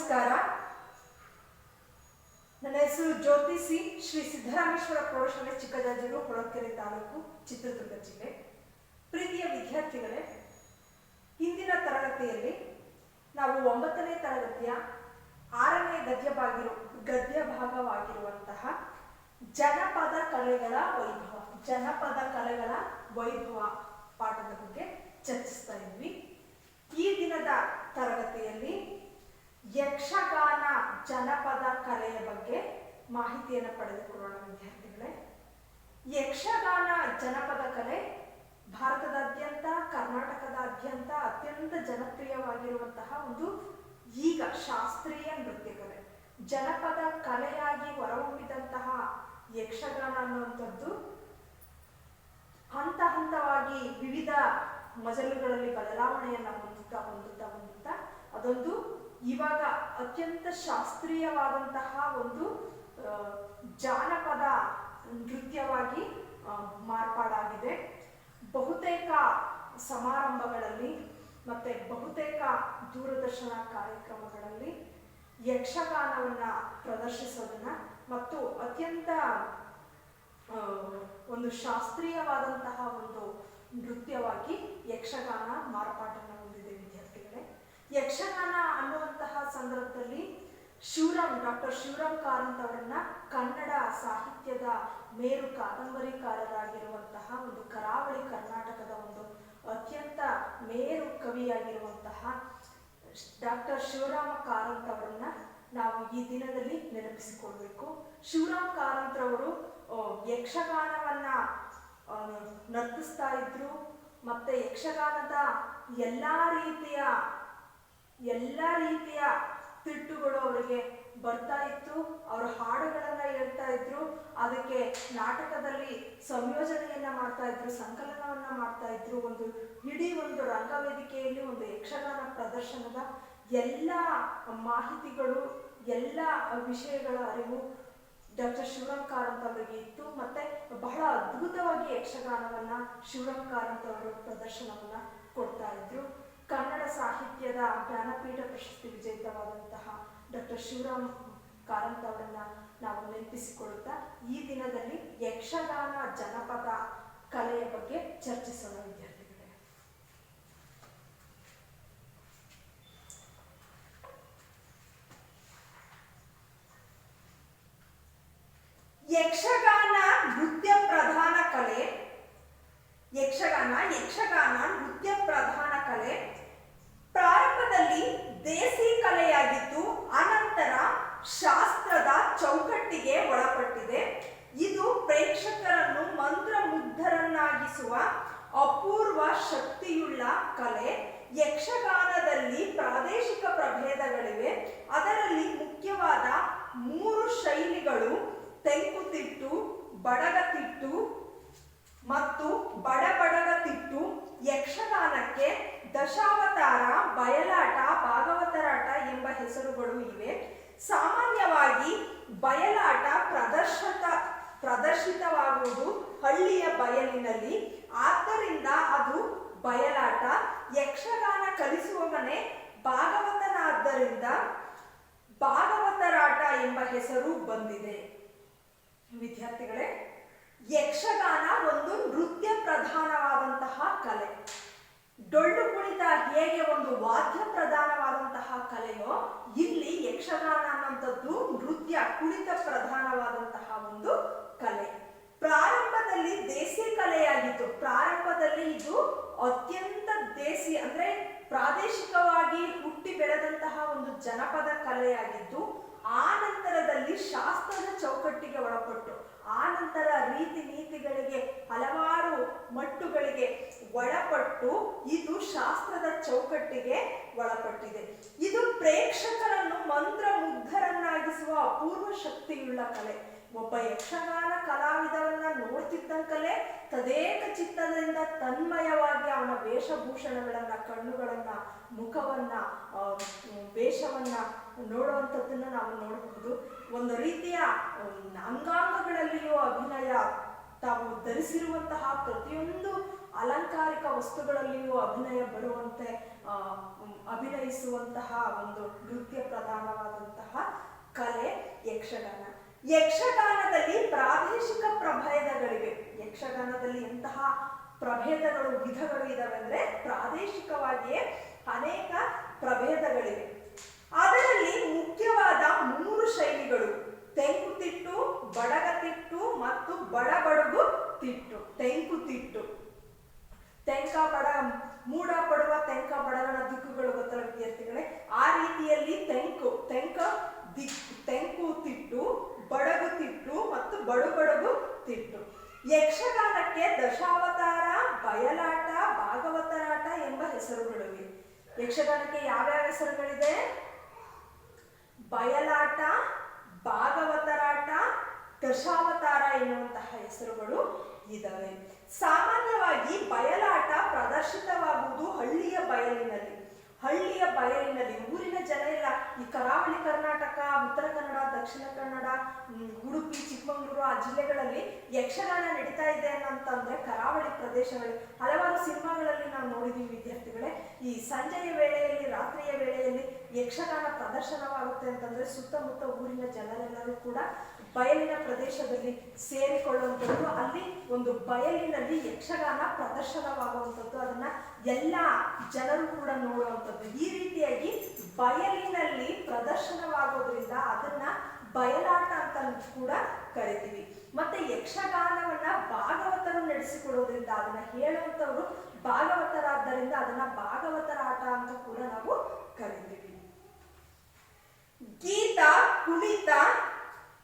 ನಮಸ್ಕಾರ. ನನ್ನ ಹೆಸರು ಜ್ಯೋತಿ ಸಿ. ಶ್ರೀ ಸಿದ್ದರಾಮೇಶ್ವರ ಪ್ರೌಢಶಾಲೆ ಚಿಕ್ಕಜಾಜೂರು, ಹೊಳಲ್ಕೆರೆ ತಾಲೂಕು, ಚಿತ್ರದುರ್ಗ ಜಿಲ್ಲೆ. ಪ್ರೀತಿಯ ವಿದ್ಯಾರ್ಥಿಗಳೇ, ಇಂದಿನ ತರಗತಿಯಲ್ಲಿ ನಾವು 9ನೇ ತರಗತಿಯ 6ನೇ ಗದ್ಯ ಭಾಗವಾಗಿರುವಂತಹ ಜನಪದ ಕಲೆಗಳ ವೈಭವ ಪಾಠದ ಬಗ್ಗೆ ಚರ್ಚಿಸ್ತಾ ಇದ್ವಿ. ಈ ದಿನದ ತರಗತಿಯಲ್ಲಿ ಯಕ್ಷಗಾನ ಜನಪದ ಕಲೆಯ ಬಗ್ಗೆ ಮಾಹಿತಿಯನ್ನು ಪಡೆದುಕೊಳ್ಳೋಣ ವಿದ್ಯಾರ್ಥಿಗಳೇ. ಯಕ್ಷಗಾನ ಜನಪದ ಕಲೆ ಭಾರತದಾದ್ಯಂತ, ಕರ್ನಾಟಕದಾದ್ಯಂತ ಅತ್ಯಂತ ಜನಪ್ರಿಯವಾಗಿರುವಂತಹ ಒಂದು ಈಗ ಶಾಸ್ತ್ರೀಯ ನೃತ್ಯ ಕಲೆ. ಜನಪದ ಕಲೆಯಾಗಿ ಹೊರಹೊಮ್ಮಿದಂತಹ ಯಕ್ಷಗಾನ ಅನ್ನುವಂಥದ್ದು ಹಂತ ಹಂತವಾಗಿ ವಿವಿಧ ಮಜಲುಗಳಲ್ಲಿ ಬದಲಾವಣೆಯನ್ನು ಹೊಂದುತ್ತಾ ಅದೊಂದು ಇವಾಗ ಅತ್ಯಂತ ಶಾಸ್ತ್ರೀಯವಾದಂತಹ ಒಂದು ಜಾನಪದ ನೃತ್ಯವಾಗಿ ಮಾರ್ಪಾಡಾಗಿದೆ. ಬಹುತೇಕ ಸಮಾರಂಭಗಳಲ್ಲಿ ಮತ್ತೆ ಬಹುತೇಕ ದೂರದರ್ಶನ ಕಾರ್ಯಕ್ರಮಗಳಲ್ಲಿ ಯಕ್ಷಗಾನವನ್ನು ಪ್ರದರ್ಶಿಸೋದನ್ನ ಮತ್ತು ಅತ್ಯಂತ ಒಂದು ಶಾಸ್ತ್ರೀಯವಾದಂತಹ ಒಂದು ನೃತ್ಯವಾಗಿ ಯಕ್ಷಗಾನ ಮಾರ್ಪಾಟನ್ನು ಹೊಂದಿದೆ ವಿದ್ಯಾರ್ಥಿಗಳೇ. ಯಕ್ಷಗಾನ ಅನ್ನುವಂತಹ ಸಂದರ್ಭದಲ್ಲಿ ಡಾಕ್ಟರ್ ಶಿವರಾಮ್ ಕಾರಂತ್ ಅವರನ್ನ ಕನ್ನಡ ಸಾಹಿತ್ಯದ ಮೇರು ಕಾದಂಬರಿಕಾರರಾಗಿರುವಂತಹ ಒಂದು ಕರಾವಳಿ ಕರ್ನಾಟಕದ ಒಂದು ಅತ್ಯಂತ ಮೇರು ಕವಿಯಾಗಿರುವಂತಹ ಡಾಕ್ಟರ್ ಶಿವರಾಮ ಕಾರಂತ್ ಅವರನ್ನ ನಾವು ಈ ದಿನದಲ್ಲಿ ನೆನಪಿಸಿಕೊಳ್ಬೇಕು. ಶಿವರಾಮ್ ಕಾರಂತ್ ರವರು ಯಕ್ಷಗಾನವನ್ನ ನರ್ತಿಸ್ತಾ ಇದ್ರು. ಮತ್ತೆ ಯಕ್ಷಗಾನದ ಎಲ್ಲಾ ರೀತಿಯ ತಿಟ್ಟುಗಳು ಅವರಿಗೆ ಬರ್ತಾ ಇತ್ತು. ಅವರು ಹಾಡುಗಳನ್ನ ಹೇಳ್ತಾ ಇದ್ರು, ಅದಕ್ಕೆ ನಾಟಕದಲ್ಲಿ ಸಂಯೋಜನೆಯನ್ನ ಮಾಡ್ತಾ ಇದ್ರು, ಸಂಕಲನವನ್ನ ಮಾಡ್ತಾ ಇದ್ರು. ಇಡೀ ಒಂದು ರಂಗವೇದಿಕೆಯಲ್ಲಿ ಒಂದು ಯಕ್ಷಗಾನ ಪ್ರದರ್ಶನದ ಎಲ್ಲ ಮಾಹಿತಿಗಳು, ಎಲ್ಲ ವಿಷಯಗಳ ಅರಿವು ಡಾಕ್ಟರ್ ಶಿವರಾಮ್ ಕಾರಂತ್ ಅವರಿಗೆ ಇತ್ತು. ಮತ್ತೆ ಬಹಳ ಅದ್ಭುತವಾಗಿ ಯಕ್ಷಗಾನವನ್ನ ಶಿವರಾಮ್ ಕಾರಂತ್ ಅವರು ಪ್ರದರ್ಶನವನ್ನ ಕೊಡ್ತಾ ಇದ್ರು. ಕನ್ನಡ ಸಾಹಿತ್ಯದ ಜ್ಞಾನಪೀಠ ಪ್ರಶಸ್ತಿ ವಿಜೇತವಾದಂತಹ ಡಾಕ್ಟರ್ ಶಿವರಾಮ್ ಕಾರಂತ್ ಅವರನ್ನ ನಾವು ನೆನಪಿಸಿಕೊಳ್ಳುತ್ತಾ ಈ ದಿನದಲ್ಲಿ ಯಕ್ಷಗಾನ ಜನಪದ ಕಲೆಯ ಬಗ್ಗೆ ಚರ್ಚಿಸೋಣ ವಿದ್ಯಾರ್ಥಿಗಳೇ. ಯಕ್ಷಗಾನ ನೃತ್ಯ ಪ್ರಧಾನ ಕಲೆ. ಯಕ್ಷಗಾನ ನೃತ್ಯ ಪ್ರಧಾನ ಕಲೆ ಪ್ರಾರಂಭದಲ್ಲಿ ದೇಸಿ ಕಲೆಯಾಗಿದ್ದು ಅನಂತರ ಶಾಸ್ತ್ರದ ಚೌಕಟ್ಟಿಗೆ ಒಳಪಟ್ಟಿದೆ. ಇದು ಪ್ರೇಕ್ಷಕರನ್ನು ಮಂತ್ರಮುಗ್ಧರನ್ನಾಗಿಸುವ ಅಪೂರ್ವ ಶಕ್ತಿಯುಳ್ಳ ಕಲೆ. ಯಕ್ಷಗಾನದಲ್ಲಿ ಪ್ರಾದೇಶಿಕ ಪ್ರಭೇದಗಳಿವೆ. ಅದರಲ್ಲಿ ಮುಖ್ಯವಾದ 3 ಶೈಲಿಗಳು ತೆಂಕುತಿಟ್ಟು, ಬಡಗತಿಟ್ಟು ಮತ್ತು ಬಡಬಡಗತಿಟ್ಟು. ಯಕ್ಷಗಾನಕ್ಕೆ ದಶಾವತಾರ, ಬಯಲಾಟ, ಭಾಗವತರಾಟ ಎಂಬ ಹೆಸರುಗಳು ಇವೆ. ಸಾಮಾನ್ಯವಾಗಿ ಬಯಲಾಟ ಪ್ರದರ್ಶಿತವಾಗುವುದು ಹಳ್ಳಿಯ ಬಯಲಿನಲ್ಲಿ, ಆದ್ದರಿಂದ ಅದು ಬಯಲಾಟ. ಯಕ್ಷಗಾನ ಕಲಿಸುವ ಮನೆ ಭಾಗವತನಾದ್ದರಿಂದ ಭಾಗವತರಾಟ ಎಂಬ ಹೆಸರು ಬಂದಿದೆ. ವಿದ್ಯಾರ್ಥಿಗಳೇ, ಯಕ್ಷಗಾನ ಒಂದು ನೃತ್ಯ ಪ್ರಧಾನವಾದಂತಹ ಕಲೆ. ಡೊಳ್ಳು ಕುಣಿತ ಹೇಗೆ ಒಂದು ವಾದ್ಯ ಪ್ರಧಾನವಾದಂತಹ ಕಲೆಯೋ, ಇಲ್ಲಿ ಯಕ್ಷಗಾನ ಅನ್ನುವಂಥದ್ದು ನೃತ್ಯ ಕುಣಿತ ಪ್ರಧಾನವಾದಂತಹ ಒಂದು ಕಲೆ. ಪ್ರಾರಂಭದಲ್ಲಿ ದೇಸಿ ಕಲೆಯಾಗಿತ್ತು. ಪ್ರಾರಂಭದಲ್ಲಿ ಇದು ಅತ್ಯಂತ ದೇಸಿ ಅಂದ್ರೆ ಪ್ರಾದೇಶಿಕವಾಗಿ ಹುಟ್ಟಿ ಬೆಳೆದಂತಹ ಒಂದು ಜನಪದ ಕಲೆಯಾಗಿದ್ದು, ಆ ನಂತರದಲ್ಲಿ ಶಾಸ್ತ್ರದ ಚೌಕಟ್ಟಿಗೆ ಒಳಪಟ್ಟು, ಆ ನಂತರ ರೀತಿ ನೀತಿಗಳಿಗೆ ಹಲವಾರು ಮಟ್ಟುಗಳಿಗೆ ಒಳಪಟ್ಟು ಇದು ಶಾಸ್ತ್ರದ ಚೌಕಟ್ಟಿಗೆ ಒಳಪಟ್ಟಿದೆ. ಇದು ಪ್ರೇಕ್ಷಕರನ್ನು ಮಂತ್ರಮುಗ್ಧರನ್ನಾಗಿಸುವ ಅಪೂರ್ವ ಶಕ್ತಿಯುಳ್ಳ ಕಲೆ. ಒಬ್ಬ ಯಕ್ಷಗಾನ ಕಲಾವಿದರನ್ನ ನೋಡ್ತಿದ್ದಂಕಲೇ ತದೇಕ ಚಿತ್ತದಿಂದ ತನ್ಮಯವಾಗಿ ಅವನ ವೇಷಭೂಷಣಗಳನ್ನ, ಕಣ್ಣುಗಳನ್ನ, ಮುಖವನ್ನ, ವೇಷವನ್ನ ನೋಡುವಂಥದ್ದನ್ನ ನಾವು ನೋಡಬಹುದು. ಒಂದು ರೀತಿಯ ಅಂಗಾಂಗಗಳಲ್ಲಿಯೂ ಅಭಿನಯ, ತಾವು ಧರಿಸಿರುವಂತಹ ಪ್ರತಿಯೊಂದು ಅಲಂಕಾರಿಕ ವಸ್ತುಗಳಲ್ಲಿಯೂ ಅಭಿನಯ ಬರುವಂತೆ ಅಭಿನಯಿಸುವಂತಹ ಒಂದು ನೃತ್ಯ ಪ್ರಧಾನವಾದಂತಹ ಕಲೆ ಯಕ್ಷಗಾನ. ಯಕ್ಷಗಾನದಲ್ಲಿ ಪ್ರಾದೇಶಿಕ ಪ್ರಭೇದಗಳಿವೆ. ಯಕ್ಷಗಾನದಲ್ಲಿ ಎಂತಹ ಪ್ರಭೇದಗಳು ವಿಧಗಳು ಇದಾವೆ ಅಂದ್ರೆ ಪ್ರಾದೇಶಿಕವಾಗಿಯೇ ಅನೇಕ ಪ್ರಭೇದಗಳಿವೆ. ಅದರಲ್ಲಿ ಮುಖ್ಯವಾದ 3 ಶೈಲಿಗಳು ತೆಂಕುತಿಟ್ಟು, ಬಡಗತಿಟ್ಟು ಮತ್ತು ಬಡಬಡುಗು ತಿಟ್ಟು. ತೆಂಕುತಿಟ್ಟು, ತೆಂಕ ಬಡ ಮೂಡ ಪಡುವ ತೆಂಕ ಬಡಗನ ದಿಕ್ಕುಗಳು ಗೊತ್ತಲ್ಲ ವಿದ್ಯಾರ್ಥಿಗಳೇ. ಆ ರೀತಿಯಲ್ಲಿ ತೆಂಕು ತಿಟ್ಟು, ಬಡಗು ತಿಟ್ಟು ಮತ್ತು ಬಡುಬಡುಗು ತಿಟ್ಟು. ಯಕ್ಷಗಾನಕ್ಕೆ ದಶಾವತಾರ, ಬಯಲಾಟ, ಭಾಗವತರಾಟ ಎಂಬ ಹೆಸರುಗಳಿವೆ. ಯಕ್ಷಗಾನಕ್ಕೆ ಯಾವ್ಯಾವ ಹೆಸರುಗಳಿದೆ? ಬಯಲಾಟ, ಭಾಗವತರಾಟ, ದಶಾವತಾರ ಎನ್ನುವಂತಹ ಹೆಸರುಗಳು ಇದಾವೆ. ಸಾಮಾನ್ಯವಾಗಿ ಬಯಲಾಟ ಪ್ರದರ್ಶಿತವಾಗುವುದು ಹಳ್ಳಿಯ ಬಯಲಿನಲ್ಲಿ. ಊರಿನ ಜನ ಎಲ್ಲ ಈ ಕರಾವಳಿ ಕರ್ನಾಟಕ, ಉತ್ತರ ಕನ್ನಡ, ದಕ್ಷಿಣ ಕನ್ನಡ, ಉಡುಪಿ, ಚಿಕ್ಕಮಗಳೂರು ಆ ಜಿಲ್ಲೆಗಳಲ್ಲಿ ಯಕ್ಷಗಾನ ನಡೀತಾ ಇದೆ ಅಂತಂದ್ರೆ ಕರಾವಳಿ ಪ್ರದೇಶಗಳು ಹಲವಾರು ಸಿನಿಮಾಗಳಲ್ಲಿ ನಾವು ನೋಡಿದೀವಿ ವಿದ್ಯಾರ್ಥಿಗಳೇ. ಈ ಸಂಜೆಯ ವೇಳೆಯಲ್ಲಿ, ರಾತ್ರಿಯ ವೇಳೆಯಲ್ಲಿ ಯಕ್ಷಗಾನ ಪ್ರದರ್ಶನವಾಗುತ್ತೆ ಅಂತಂದ್ರೆ ಸುತ್ತಮುತ್ತ ಊರಿನ ಜನರೆಲ್ಲರೂ ಕೂಡ ಬಯಲಿನ ಪ್ರದೇಶದಲ್ಲಿ ಸೇರಿಕೊಳ್ಳುವಂಥದ್ದು, ಅಲ್ಲಿ ಒಂದು ಬಯಲಿನಲ್ಲಿ ಯಕ್ಷಗಾನ ಪ್ರದರ್ಶನವಾಗುವಂಥದ್ದು, ಅದನ್ನ ಎಲ್ಲ ಜನರು ಕೂಡ ನೋಡುವಂಥದ್ದು. ಈ ರೀತಿಯಾಗಿ ಬಯಲಿನಲ್ಲಿ ಪ್ರದರ್ಶನವಾಗೋದ್ರಿಂದ ಅದನ್ನ ಬಯಲಾಟ ಅಂತ ಕೂಡ ಕರಿತೀವಿ. ಮತ್ತೆ ಯಕ್ಷಗಾನವನ್ನ ಭಾಗವತರು ನಡೆಸಿಕೊಡೋದ್ರಿಂದ, ಅದನ್ನ ಹೇಳುವಂಥವ್ರು ಭಾಗವತರಾದ್ದರಿಂದ ಅದನ್ನ ಭಾಗವತರ ಆಟ ಅಂತ ಕೂಡ ನಾವು ಕರಿತೀವಿ. ಗೀತ, ಕುಣಿತ,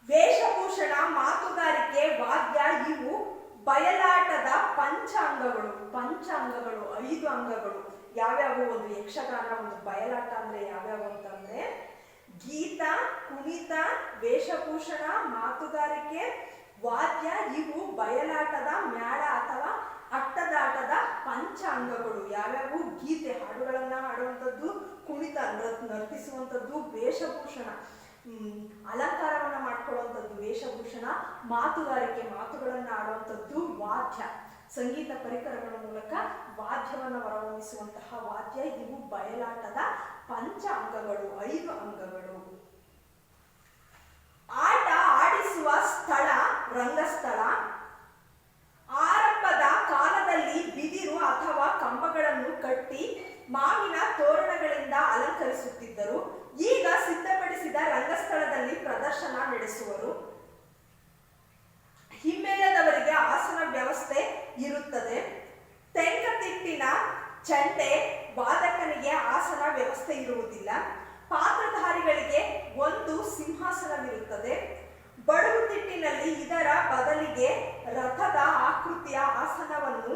ವೇಷಭೂಷಣ, ಮಾತುಗಾರಿಕೆ, ವಾದ್ಯ ಇವು ಬಯಲಾಟದ ಪಂಚಾಂಗಗಳು. 5 ಅಂಗಗಳು ಯಾವ್ಯಾವು? ಒಂದು ಯಕ್ಷಗಾನ, ಒಂದು ಬಯಲಾಟ ಅಂದ್ರೆ ಯಾವ್ಯಾವು ಅಂತಂದ್ರೆ ಗೀತ, ಕುಣಿತ, ವೇಷಭೂಷಣ, ಮಾತುಗಾರಿಕೆ, ವಾದ್ಯ ಇವು ಬಯಲಾಟದ ಮ್ಯಾಳ ಅಥವಾ ಅಟ್ಟದಾಟದ ಪಂಚಾಂಗಗಳು. ಯಾವ್ಯಾವು? ಗೀತೆ, ಹಾಡುಗಳನ್ನ ಹಾಡುವಂಥದ್ದು, ಕುಣಿತ ನರ್ತಿಸುವಂಥದ್ದು, ವೇಷಭೂಷಣ ಅಲಂಕಾರವನ್ನ ಮಾಡ್ಕೊಳ್ಳುವಂಥದ್ದು ವೇಷಭೂಷಣ, ಮಾತುಗಾರಿಕೆ ಮಾತುಗಳನ್ನ ಆಡುವಂಥದ್ದು, ವಾದ್ಯ ಸಂಗೀತ ಪರಿಕರಗಳ ಮೂಲಕ ವಾದ್ಯವನ್ನು ಹೊರಹೊಮ್ಮಿಸುವಂತಹ ವಾದ್ಯ. ಇವು ಬಯಲಾಟದ ಪಂಚಾಂಗಗಳು, 5 ಅಂಗಗಳು. ಆಟ ಆಡಿಸುವ ಸ್ಥಳ ರಂಗಸ್ಥಳ. ಆರಂಭದ ಕಾಲದಲ್ಲಿ ಬಿದಿರು ಅಥವಾ ಕಂಬಗಳನ್ನು ಕಟ್ಟಿ ಮಾವಿನ ತೋರಣಗಳಿಂದ ಅಲಂಕರಿಸುತ್ತಿದ್ದರು. ಈಗ ಸಿದ್ಧಪಡಿಸಿದ ರಂಗಸ್ಥಳದಲ್ಲಿ ಪ್ರದರ್ಶನ ನಡೆಸುವರು. ಹಿಮ್ಮೇಳದವರಿಗೆ ಆಸನ ವ್ಯವಸ್ಥೆ ಇರುತ್ತದೆ. ತೆಂಕತಿಟ್ಟಿನ ಚಂಡೆ ವಾದಕನಿಗೆ ಆಸನ ವ್ಯವಸ್ಥೆ ಇರುವುದಿಲ್ಲ. ಪಾತ್ರಧಾರಿಗಳಿಗೆ ಒಂದು ಸಿಂಹಾಸನವಿರುತ್ತದೆ. ಬಡಗುತಿಟ್ಟಿನಲ್ಲಿ ಇದರ ಬದಲಿಗೆ ರಥದ ಆಕೃತಿಯ ಆಸನವನ್ನು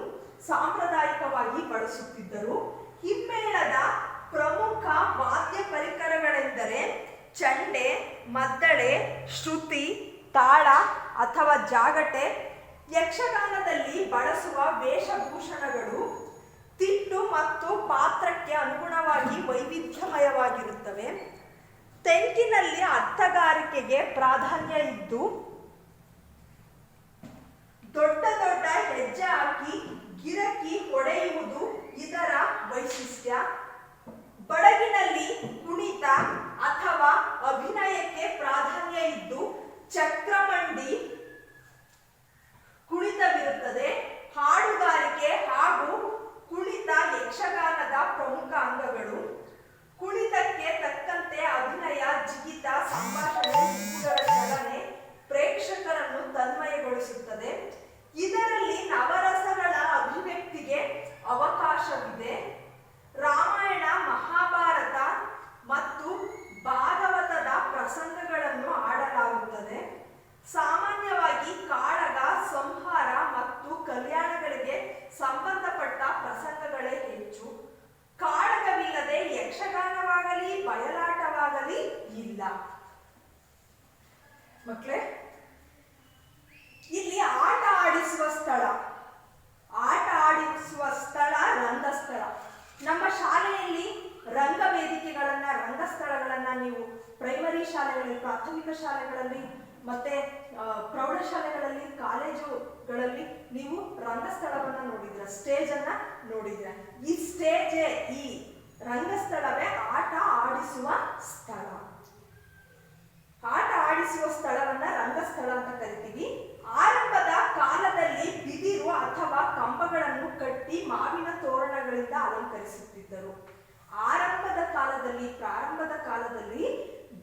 ಸಾಂಪ್ರದಾಯಿಕವಾಗಿ ಬಳಸುತ್ತಿದ್ದರು. ಹಿಮ್ಮೇಳದ ಪ್ರಮುಖ ವಾದ್ಯ ಪರಿಕರಗಳೆಂದರೆ ಚಂಡೆ, ಮದ್ದಳೆ, ಶ್ರುತಿ, ತಾಳ ಅಥವಾ ಜಾಗಟೆ. ಯಕ್ಷಗಾನದಲ್ಲಿ ಬಳಸುವ ವೇಷಭೂಷಣಗಳು ತಿಟ್ಟು ಮತ್ತು ಪಾತ್ರಕ್ಕೆ ಅನುಗುಣವಾಗಿ ವೈವಿಧ್ಯಮಯವಾಗಿರುತ್ತವೆ. ತೆಂಕಿನಲ್ಲಿ ಅರ್ಥಗಾರಿಕೆಗೆ ಪ್ರಾಧಾನ್ಯ ಇದ್ದು ದೊಡ್ಡ ದೊಡ್ಡ ಹೆಜ್ಜೆ ಹಾಕಿ ಗಿರಕಿ ಹೊಡೆಯುವುದು ಇದರ ವೈಶಿಷ್ಟ್ಯ. ಬಡಗಿನಲ್ಲಿ ಕುಣಿತ ಅಥವಾ ಅಭಿನಯಕ್ಕೆ ಪ್ರಾಧಾನ್ಯ ಇದ್ದು ಚಕ್ರಮಂಡಿ ಕುಣಿತವಿರುತ್ತದೆ. ಹಾಡುಗಾರಿಕೆ ಹಾಗೂ ಕುಣಿತ ಯಕ್ಷಗಾನದ ಪ್ರಮುಖ ಅಂಗಗಳು. ಕುಣಿತಕ್ಕೆ ತಕ್ಕಂತೆ ಅಭಿನಯ, ಜಿಗಿತ, ಸಂಭಾಷಣೆ, ಹುಬ್ಬುಗಳ ಚಲನೆ ಪ್ರೇಕ್ಷಕರನ್ನು ತನ್ಮಯಗೊಳಿಸುತ್ತದೆ. ಇದರಲ್ಲಿ ನವರಸಗಳ ಅಭಿವ್ಯಕ್ತಿಗೆ ಅವಕಾಶವಿದೆ. ರಾಮಾಯಣ, ಮಹಾಭಾರತ ಮತ್ತು ಭಾಗವತದ ಪ್ರಸಂಗಗಳನ್ನು ಆಡಲಾಗುತ್ತದೆ. ಸಾಮಾನ್ಯವಾಗಿ ಕಾಳಗ, ಸಂಹಾರ ಮತ್ತು ಕಲ್ಯಾಣಗಳಿಗೆ ಸಂಬಂಧಪಟ್ಟ ಪ್ರಸಂಗಗಳೇ ಹೆಚ್ಚು. ಕಾಳಗವಿಲ್ಲದೆ ಯಕ್ಷಗಾನವಾಗಲಿ ಬಯಲಾಟವಾಗಲಿ ಇಲ್ಲ. ಮಕ್ಕಳೇ, ಇಲ್ಲಿ ಆಟ ಆಡಿಸುವ ಸ್ಥಳ ರಂಗಸ್ಥಳ. ನಮ್ಮ ಶಾಲೆಯಲ್ಲಿ ರಂಗವೇದಿಕೆಗಳನ್ನ, ರಂಗಸ್ಥಳಗಳನ್ನ ನೀವು ಪ್ರೈಮರಿ ಶಾಲೆಗಳಲ್ಲಿ, ಪ್ರಾಥಮಿಕ ಶಾಲೆಗಳಲ್ಲಿ ಮತ್ತೆ ಪ್ರೌಢಶಾಲೆಗಳಲ್ಲಿ, ಕಾಲೇಜುಗಳಲ್ಲಿ ನೀವು ರಂಗಸ್ಥಳವನ್ನ ನೋಡಿದ್ರ, ಸ್ಟೇಜ್ ಅನ್ನ ನೋಡಿದ್ರ. ಈ ಸ್ಟೇಜೇ, ಈ ರಂಗಸ್ಥಳವೇ ಆಟ ಆಡಿಸುವ ಸ್ಥಳ. ಆಟ ಆಡಿಸುವ ಸ್ಥಳವನ್ನ ರಂಗಸ್ಥಳ ಅಂತ ಕರಿತೀವಿ. ಆರಂಭದ ಕಾಲದಲ್ಲಿ ಬಿದಿರು ಅಥವಾ ಕಂಬಗಳನ್ನು ಕಟ್ಟಿ ಮಾವಿನ ತೋರಣಗಳಿಂದ ಅಲಂಕರಿಸುತ್ತಿದ್ದರು. ಆರಂಭದ ಕಾಲದಲ್ಲಿ, ಪ್ರಾರಂಭದ ಕಾಲದಲ್ಲಿ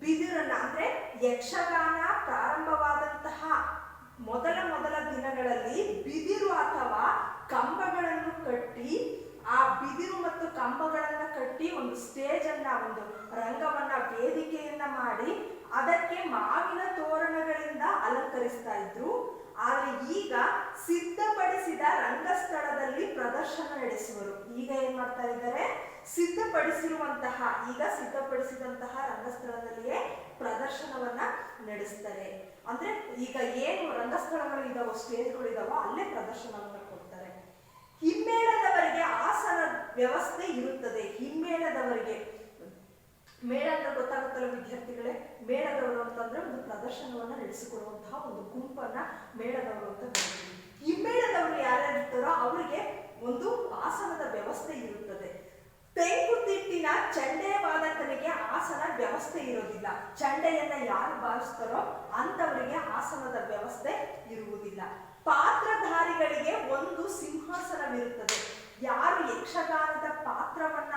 ಬಿದಿರನ್ನ, ಅಂದ್ರೆ ಯಕ್ಷಗಾನ ಪ್ರಾರಂಭವಾದಂತಹ ಮೊದಲ ದಿನಗಳಲ್ಲಿ ಬಿದಿರು ಅಥವಾ ಕಂಬಗಳನ್ನು ಕಟ್ಟಿ, ಆ ಬಿದಿರು ಮತ್ತು ಕಂಬಗಳನ್ನ ಕಟ್ಟಿ ಒಂದು ಸ್ಟೇಜ್ ಅನ್ನ, ಒಂದು ರಂಗವನ್ನ, ವೇದಿಕೆಯನ್ನ ಮಾಡಿ ಅದಕ್ಕೆ ಮಾವಿನ ತೋರಣಗಳಿಂದ ಅಲಂಕರಿಸ್ತಾ ಇದ್ರು. ಆದ್ರೆ ಈಗ ಸಿದ್ಧಪಡಿಸಿದ ರಂಗಸ್ಥಳದಲ್ಲಿ ಪ್ರದರ್ಶನ ನಡೆಸುವರು. ಈಗ ಏನ್ ಮಾಡ್ತಾ ಇದ್ದಾರೆ, ಸಿದ್ಧಪಡಿಸಿದಂತಹ ರಂಗಸ್ಥಳದಲ್ಲಿಯೇ ಪ್ರದರ್ಶನವನ್ನ ನಡೆಸ್ತಾರೆ. ಅಂದ್ರೆ ಈಗ ಏನು ರಂಗಸ್ಥಳಗಳು ಇದಾವೋ, ಸ್ಟೇಜ್ಗಳು ಇದಾವೋ, ಅಲ್ಲೇ ಪ್ರದರ್ಶನವನ್ನ ಕೊಡ್ತಾರೆ. ಹಿಮ್ಮೇಳದವರಿಗೆ ಆಸನ ವ್ಯವಸ್ಥೆ ಇರುತ್ತದೆ. ಹಿಮ್ಮೇಳದವರಿಗೆ, ಮೇಳ ಅಂದ್ರೆ ಗೊತ್ತಾಗುತ್ತಲ್ಲ ವಿದ್ಯಾರ್ಥಿಗಳೇ, ಮೇಳದವರು ಅಂತಂದ್ರೆ ಒಂದು ಪ್ರದರ್ಶನವನ್ನ ನಡೆಸಿಕೊಡುವಂತಹ ಒಂದು ಗುಂಪನ್ನ ಮೇಳದವರು ಅಂತ ಕರೀತೀವಿ. ಹಿಮ್ಮೇಳದವರು ಯಾರ್ಯಾರಿರ್ತಾರೋ ಅವರಿಗೆ ಒಂದು ಆಸನದ ವ್ಯವಸ್ಥೆ ಇರುತ್ತದೆ. ತೆಂಕುತಿಟ್ಟಿನ ಚಂಡೆ ವಾದಕನಿಗೆ ಆಸನ ವ್ಯವಸ್ಥೆ ಇರೋದಿಲ್ಲ. ಚಂಡೆಯನ್ನ ಯಾರು ಬಾರಿಸ್ತಾರೋ ಅಂತವರಿಗೆ ಆಸನದ ವ್ಯವಸ್ಥೆ ಇರುವುದಿಲ್ಲ. ಪಾತ್ರಧಾರಿಗಳಿಗೆ ಒಂದು ಸಿಂಹಾಸನವಿರುತ್ತದೆ. ಯಾರು ಯಕ್ಷಗಾನದ ಪಾತ್ರವನ್ನ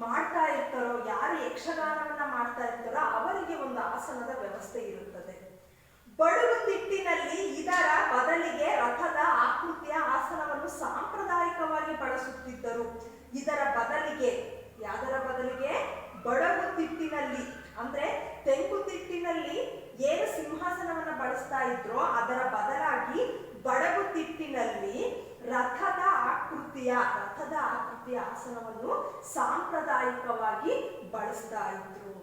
ಮಾಡ್ತಾ ಇರ್ತಾರೋ, ಯಾರು ಯಕ್ಷಗಾನವನ್ನ ಮಾಡ್ತಾ ಇರ್ತಾರೋ ಅವರಿಗೆ ಒಂದು ಆಸನದ ವ್ಯವಸ್ಥೆ ಇರುತ್ತದೆ. ಬಡಗುತಿಟ್ಟಿನಲ್ಲಿ ಇದರ ಬದಲಿಗೆ ರಥದ ಆಕೃತಿಯ ಆಸನವನ್ನು ಸಾಂಪ್ರದಾಯಿಕವಾಗಿ ಬಳಸುತ್ತಿದ್ದರು. ಇದರ ಬದಲಿಗೆ, ಯಾದರ ಬದಲಿಗೆ, ಬಡಗುತಿಟ್ಟಿನಲ್ಲಿ ಅಂದ್ರೆ ತೆಂಕುತಿಟ್ಟಿನಲ್ಲಿ ಏನು ಸಿಂಹಾಸನವನ್ನ ಬಳಸ್ತಾ ಇದ್ರೋ ಅದರ ಬದಲಾಗಿ ಬಡಗುತಿಟ್ಟಿನಲ್ಲಿ ರಥದ ಆಕೃತಿಯ ಆಸನವನ್ನು ಸಾಂಪ್ರದಾಯಿಕವಾಗಿ ಬಳಸ್ತಾ ಇದ್ರು.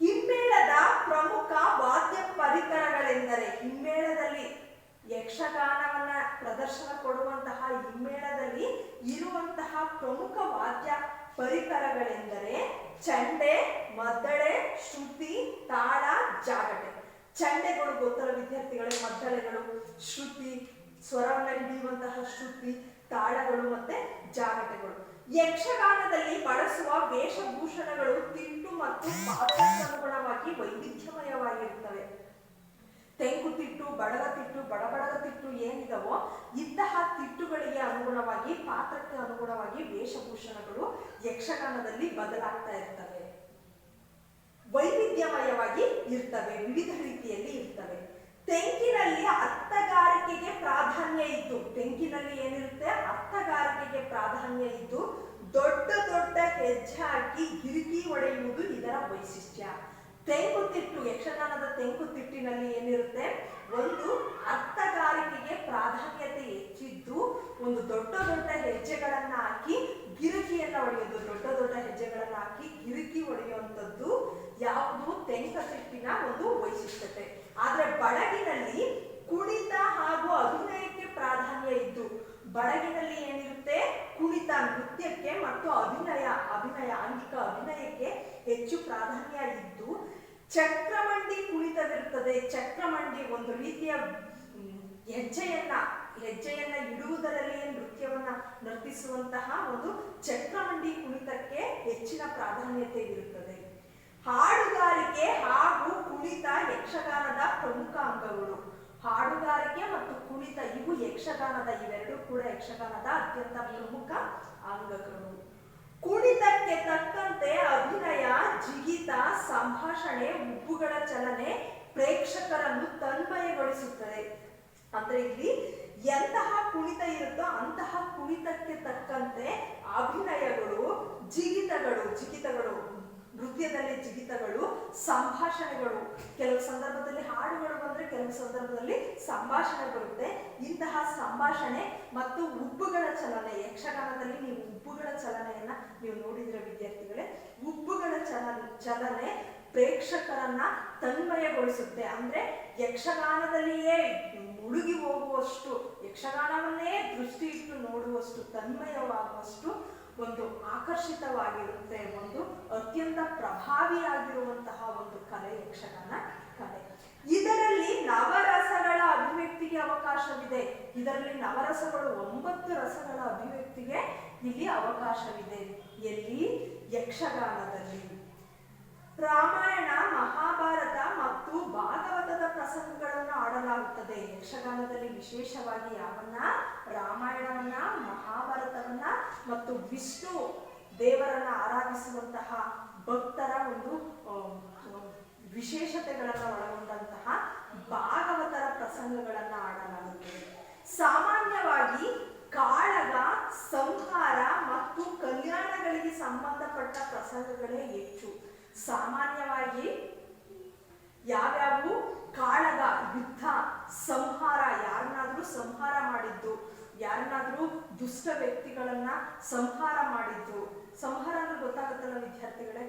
ಹಿಮ್ಮೇಳದ ಪ್ರಮುಖ ವಾದ್ಯ ಪರಿಕರಗಳೆಂದರೆ, ಹಿಮ್ಮೇಳದಲ್ಲಿ ಯಕ್ಷಗಾನವನ್ನ ಪ್ರದರ್ಶನ ಕೊಡುವಂತಹ ಹಿಮ್ಮೇಳದಲ್ಲಿ ಇರುವಂತಹ ಪ್ರಮುಖ ವಾದ್ಯ ಪರಿಕರಗಳೆಂದರೆ ಚಂಡೆ, ಮದ್ದಳೆ, ಶ್ರುತಿ, ತಾಳ, ಜಾಗಟೆ. ಚಂಡೆಗಳು ಗೊತ್ತಲ್ಲ ವಿದ್ಯಾರ್ಥಿಗಳೇ, ಮದ್ದಳೆಗಳು, ಶ್ರುತಿ, ಸ್ವರವನ್ನ ಹಿಡಿಯುವಂತಹ ಶ್ರುತಿ, ತಾಳಗಳು ಮತ್ತೆ ಜಾಗಟೆಗಳು. ಯಕ್ಷಗಾನದಲ್ಲಿ ಬಳಸುವ ವೇಷಭೂಷಣಗಳು ತಿಟ್ಟು ಮತ್ತು ಪಾತ್ರಕ್ಕನುಗುಣವಾಗಿ ವೈವಿಧ್ಯಮಯವಾಗಿರುತ್ತವೆ. ತೆಂಕುತಿಟ್ಟು, ಬಡಗತಿಟ್ಟು, ಬಡಬಡಗತಿಟ್ಟು ಏನಿದವೋ ಇಂತಹ ತಿಟ್ಟುಗಳಿಗೆ ಅನುಗುಣವಾಗಿ, ಪಾತ್ರಕ್ಕೆ ಅನುಗುಣವಾಗಿ ವೇಷಭೂಷಣಗಳು ಯಕ್ಷಗಾನದಲ್ಲಿ ಬದಲಾಗ್ತಾ ಇರ್ತವೆ. ವೈವಿಧ್ಯಮಯವಾಗಿ ಇರ್ತವೆ, ವಿವಿಧ ರೀತಿಯಲ್ಲಿ ಇರ್ತವೆ. ತೆಂಕಿನಲ್ಲಿ ಅರ್ಥಗಾರಿಕೆಗೆ ಪ್ರಾಧಾನ್ಯ ಇದ್ದು, ತೆಂಕಿನಲ್ಲಿ ಏನಿರುತ್ತೆ, ಅರ್ಥಗಾರಿಕೆಗೆ ಪ್ರಾಧಾನ್ಯ ಇದ್ದು ದೊಡ್ಡ ದೊಡ್ಡ ಹೆಜ್ಜೆ ಹಾಕಿ ಗಿರಿಕಿ ಹೊಡೆಯುವುದು ಇದರ ವೈಶಿಷ್ಟ್ಯ. ತೆಂಕುತಿಟ್ಟು, ಯಕ್ಷಗಾನದ ತೆಂಕುತಿಟ್ಟಿನಲ್ಲಿ ಏನಿರುತ್ತೆ, ಒಂದು ಅರ್ಥಗಾರಿಕೆಗೆ ಪ್ರಾಧಾನ್ಯತೆ ಹೆಚ್ಚಿದ್ದು ಒಂದು ದೊಡ್ಡ ದೊಡ್ಡ ಹೆಜ್ಜೆಗಳನ್ನ ಹಾಕಿ ಗಿರಿಕಿಯನ್ನ ಹೊಡೆಯೋದು, ದೊಡ್ಡ ದೊಡ್ಡ ಹೆಜ್ಜೆಗಳನ್ನ ಹಾಕಿ ಗಿರಿಕಿ ಹೊಡೆಯುವಂಥದ್ದು ಯಾವುದು ತೆಂಕುತಿಟ್ಟಿನ ಒಂದು ವೈಶಿಷ್ಟ್ಯತೆ. ಆದ್ರೆ ಬಡಗಿನಲ್ಲಿ ಕುಣಿತ ಹಾಗೂ ಅಭಿನಯಕ್ಕೆ ಪ್ರಾಧಾನ್ಯ ಇದ್ದು, ಬಡಗಿನಲ್ಲಿ ಏನಿರುತ್ತೆ, ಕುಣಿತ, ನೃತ್ಯಕ್ಕೆ ಮತ್ತು ಅಭಿನಯ, ಆಂಗಿಕ ಅಭಿನಯಕ್ಕೆ ಹೆಚ್ಚು ಪ್ರಾಧಾನ್ಯ ಇದ್ದು ಚಕ್ರಮಂಡಿ ಕುಣಿತವಿರುತ್ತದೆ. ಚಕ್ರಮಂಡಿ ಒಂದು ರೀತಿಯ ಹೆಜ್ಜೆಯನ್ನ ಇಡುವುದರಲ್ಲಿ ನೃತ್ಯವನ್ನ ನರ್ತಿಸುವಂತಹ ಒಂದು ಚಕ್ರಮಂಡಿ ಕುಣಿತಕ್ಕೆ ಹೆಚ್ಚಿನ ಪ್ರಾಧಾನ್ಯತೆ ಇರುತ್ತದೆ. ಹಾಡುಗಾರಿಕೆ ಹಾಗೂ ಕುಣಿತ ಯಕ್ಷಗಾನದ ಪ್ರಮುಖ ಅಂಗಗಳು. ಹಾಡುಗಾರಿಕೆ ಮತ್ತು ಕುಣಿತ ಇವು ಯಕ್ಷಗಾನದ, ಇವೆರಡೂ ಕೂಡ ಯಕ್ಷಗಾನದ ಅತ್ಯಂತ ಪ್ರಮುಖ ಅಂಗಗಳು. ಕುಣಿತಕ್ಕೆ ತಕ್ಕಂತೆ ಅಭಿನಯ, ಜಿಗಿತ, ಸಂಭಾಷಣೆ, ಉಬ್ಬುಗಳ ಚಲನೆ ಪ್ರೇಕ್ಷಕರನ್ನು ತನ್ಮಯಗೊಳಿಸುತ್ತದೆ. ಅಂದ್ರೆ ಇಲ್ಲಿ ಎಂತಹ ಕುಣಿತ ಇರುತ್ತೋ ಅಂತಹ ಕುಣಿತಕ್ಕೆ ತಕ್ಕಂತೆ ಅಭಿನಯಗಳು, ಜಿಗಿತಗಳು, ನೃತ್ಯದಲ್ಲಿ ಜಿಗಿತಗಳು, ಸಂಭಾಷಣೆಗಳು, ಕೆಲವು ಸಂದರ್ಭದಲ್ಲಿ ಹಾಡುಗಳು ಬಂದ್ರೆ ಕೆಲವು ಸಂದರ್ಭದಲ್ಲಿ ಸಂಭಾಷಣೆ ಬರುತ್ತೆ. ಇಂತಹ ಸಂಭಾಷಣೆ ಮತ್ತು ಉಬ್ಬುಗಳ ಚಲನೆ, ಯಕ್ಷಗಾನದಲ್ಲಿ ನೀವು ಉಬ್ಬುಗಳ ಚಲನೆಯನ್ನ ನೀವು ನೋಡಿದ್ರೆ ವಿದ್ಯಾರ್ಥಿಗಳೇ, ಉಬ್ಬುಗಳ ಚಲನೆ ಪ್ರೇಕ್ಷಕರನ್ನ ತನ್ಮಯಗೊಳಿಸುತ್ತೆ. ಅಂದ್ರೆ ಯಕ್ಷಗಾನದಲ್ಲಿಯೇ ಮುಳುಗಿ ಹೋಗುವಷ್ಟು, ಯಕ್ಷಗಾನವನ್ನೇ ದೃಷ್ಟಿ ಇಟ್ಟು ನೋಡುವಷ್ಟು, ತನ್ಮಯವಾಗುವಷ್ಟು ಒಂದು ಆಕರ್ಷಿತವಾಗಿರುತ್ತೆ. ಒಂದು ಅತ್ಯಂತ ಪ್ರಭಾವಿಯಾಗಿರುವಂತಹ ಒಂದು ಕಲೆ ಯಕ್ಷಗಾನ ಕಲೆ. ಇದರಲ್ಲಿ ನವರಸಗಳ ಅಭಿವ್ಯಕ್ತಿಗೆ ಅವಕಾಶವಿದೆ. ಇದರಲ್ಲಿ ನವರಸಗಳು 9 ರಸಗಳ ಅಭಿವ್ಯಕ್ತಿಗೆ ಇಲ್ಲಿ ಅವಕಾಶವಿದೆ. ಎಲ್ಲಿ? ಯಕ್ಷಗಾನದಲ್ಲಿ. ರಾಮಾಯಣ, ಮಹಾಭಾರತ ಮತ್ತು ಭಾಗವತದ ಪ್ರಸಂಗಗಳನ್ನು ಆಡಲಾಗುತ್ತದೆ. ಯಕ್ಷಗಾನದಲ್ಲಿ ವಿಶೇಷವಾಗಿ ಯಾವನ್ನ? ರಾಮಾಯಣವನ್ನ, ಮಹಾಭಾರತವನ್ನ ಮತ್ತು ವಿಷ್ಣು ದೇವರನ್ನ ಆರಾಧಿಸುವಂತಹ ಭಕ್ತರ ಒಂದು ವಿಶೇಷತೆಗಳನ್ನು ಒಳಗೊಂಡಂತಹ ಭಾಗವತರ ಪ್ರಸಂಗಗಳನ್ನು ಆಡಲಾಗುತ್ತದೆ. ಸಾಮಾನ್ಯವಾಗಿ ಕಾಳಗ, ಸಂಹಾರ ಮತ್ತು ಕಲ್ಯಾಣಗಳಿಗೆ ಸಂಬಂಧಪಟ್ಟ ಪ್ರಸಂಗಗಳೇ ಹೆಚ್ಚು. ಸಾಮಾನ್ಯವಾಗಿ ಯಾವ್ಯಾವು? ಕಾಳಗ, ಯುದ್ಧ, ಸಂಹಾರ, ಯಾರನ್ನಾದ್ರೂ ಸಂಹಾರ ಮಾಡಿದ್ದು, ಯಾರನ್ನಾದ್ರೂ ದುಷ್ಟ ವ್ಯಕ್ತಿಗಳನ್ನ ಸಂಹಾರ ಮಾಡಿದ್ದು. ಸಂಹಾರ ಅಂದ್ರೆ ಗೊತ್ತಾಗುತ್ತಲ್ಲ ವಿದ್ಯಾರ್ಥಿಗಳೇ,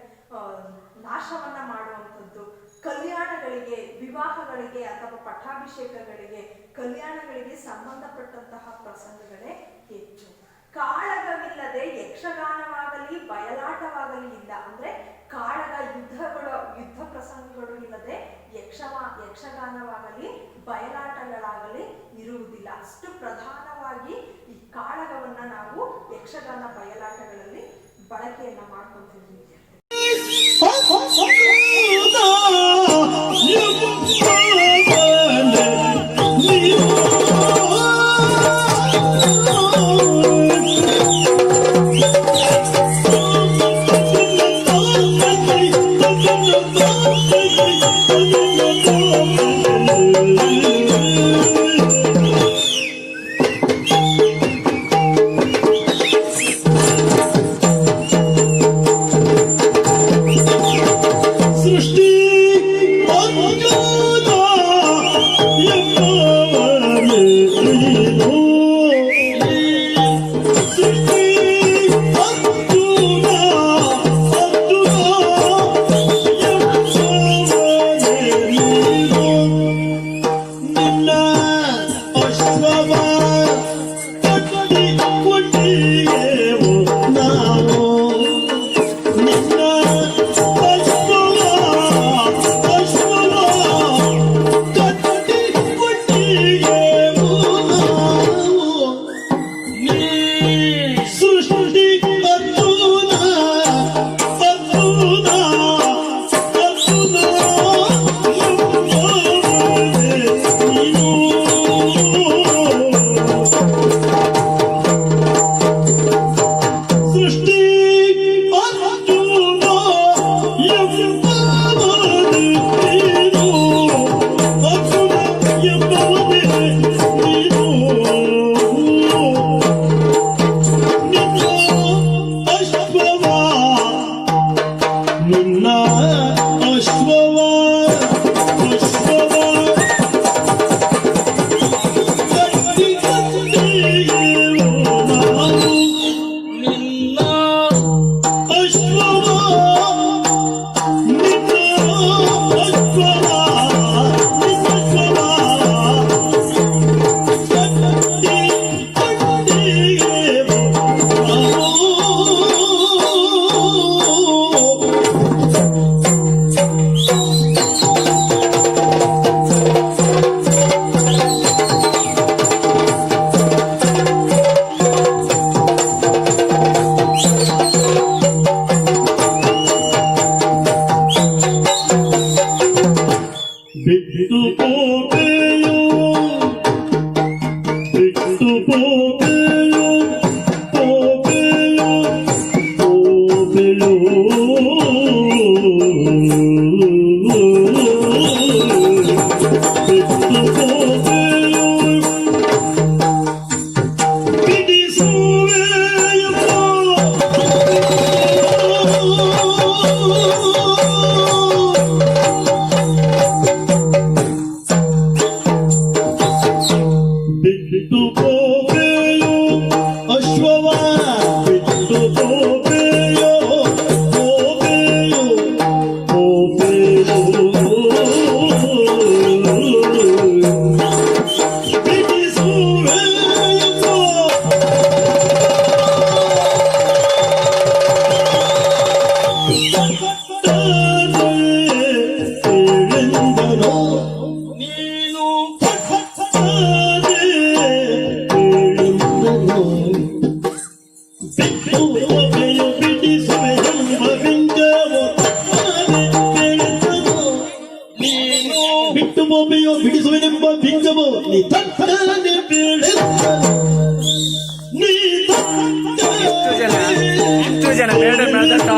ನಾಶವನ್ನ ಮಾಡುವಂಥದ್ದು. ಕಲ್ಯಾಣಗಳಿಗೆ, ವಿವಾಹಗಳಿಗೆ ಅಥವಾ ಪಟ್ಟಾಭಿಷೇಕಗಳಿಗೆ, ಕಲ್ಯಾಣಗಳಿಗೆ ಸಂಬಂಧಪಟ್ಟಂತಹ ಪ್ರಸಂಗಗಳೇ ಹೆಚ್ಚು. ಕಾಳಗವಿಲ್ಲದೆ ಯಕ್ಷಗಾನವಾಗಲಿ ಬಯಲಾಟವಾಗಲಿ ಇಲ್ಲ. ಅಂದ್ರೆ ಕಾಳಗ, ಯುದ್ಧ ಪ್ರಸಂಗಗಳು ಇಲ್ಲದೆ ಯಕ್ಷಗಾನವಾಗಲಿ ಬಯಲಾಟಗಳಾಗಲಿ ಇರುವುದಿಲ್ಲ. ಅಷ್ಟು ಪ್ರಧಾನವಾಗಿ ಈ ಕಾಳಗವನ್ನ ನಾವು ಯಕ್ಷಗಾನ ಬಯಲಾಟಗಳಲ್ಲಿ ಬಳಕೆಯನ್ನ ಮಾಡ್ಕೊಂತೀವಿ.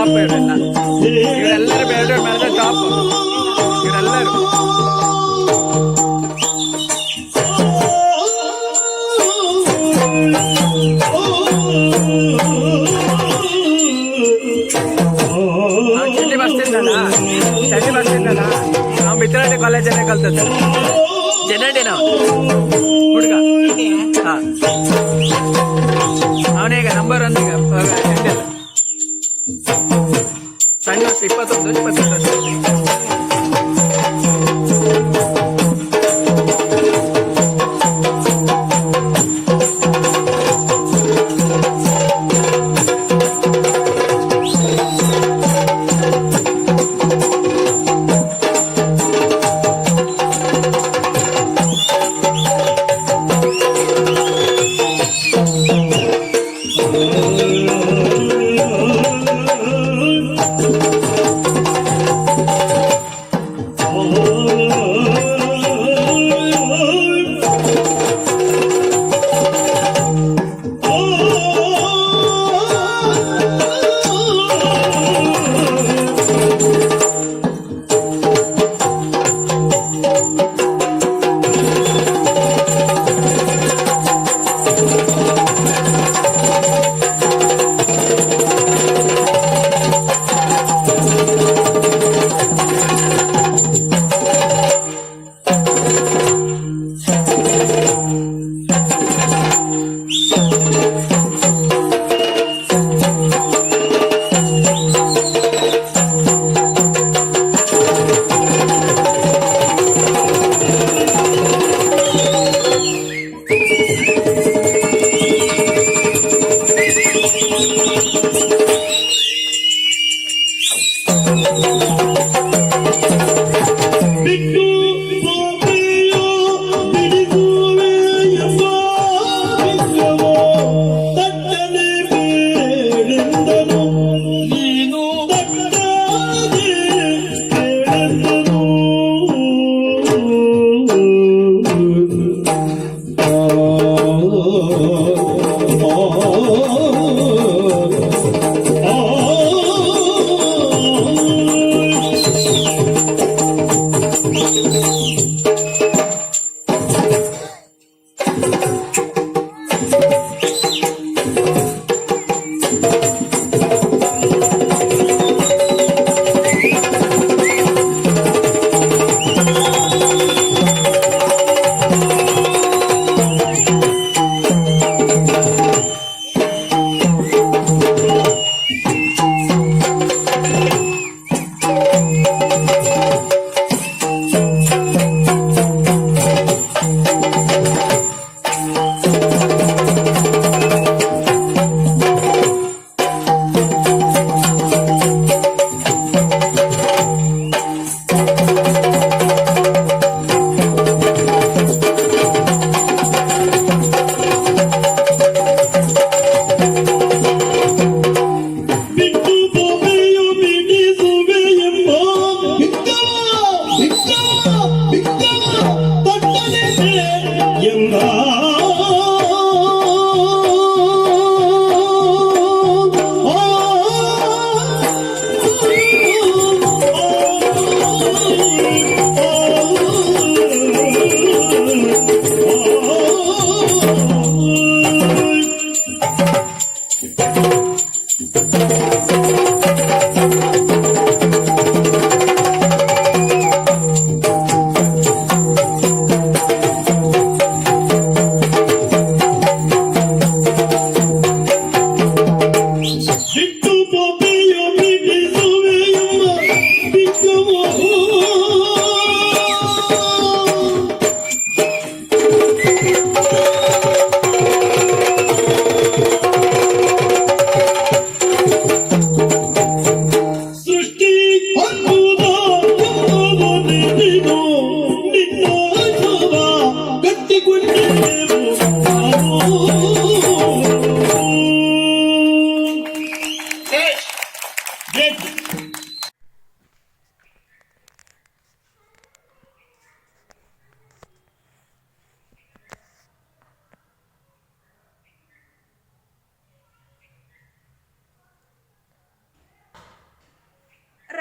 ಟಾಪ್ ಇವರೆಲ್ಲ. ಇವರೆಲ್ಲರೂ ಬೆಳೂರು ಮರದ ಟಾಪ್ ಇವರೆಲ್ಲರೂ. ಚಂಡಿ ಬರ್ತಿದ್ದಲ್ಲ ನಾವು ಮಿತ್ರಹಳ್ಳಿ ಕಾಲೇಜಲ್ಲೇ ಕಲ್ತದ್ದು. ಜನಡಿ ನಾವು ಹುಡುಗ. ಹಾ, ಅವನೀಗ ನಂಬರ್ 1 ಈಗ ಚಂಡಿ ಅಲ್ಲ, ಸಣ್ಣ ವರ್ಷ 21 ವರ್ಷ.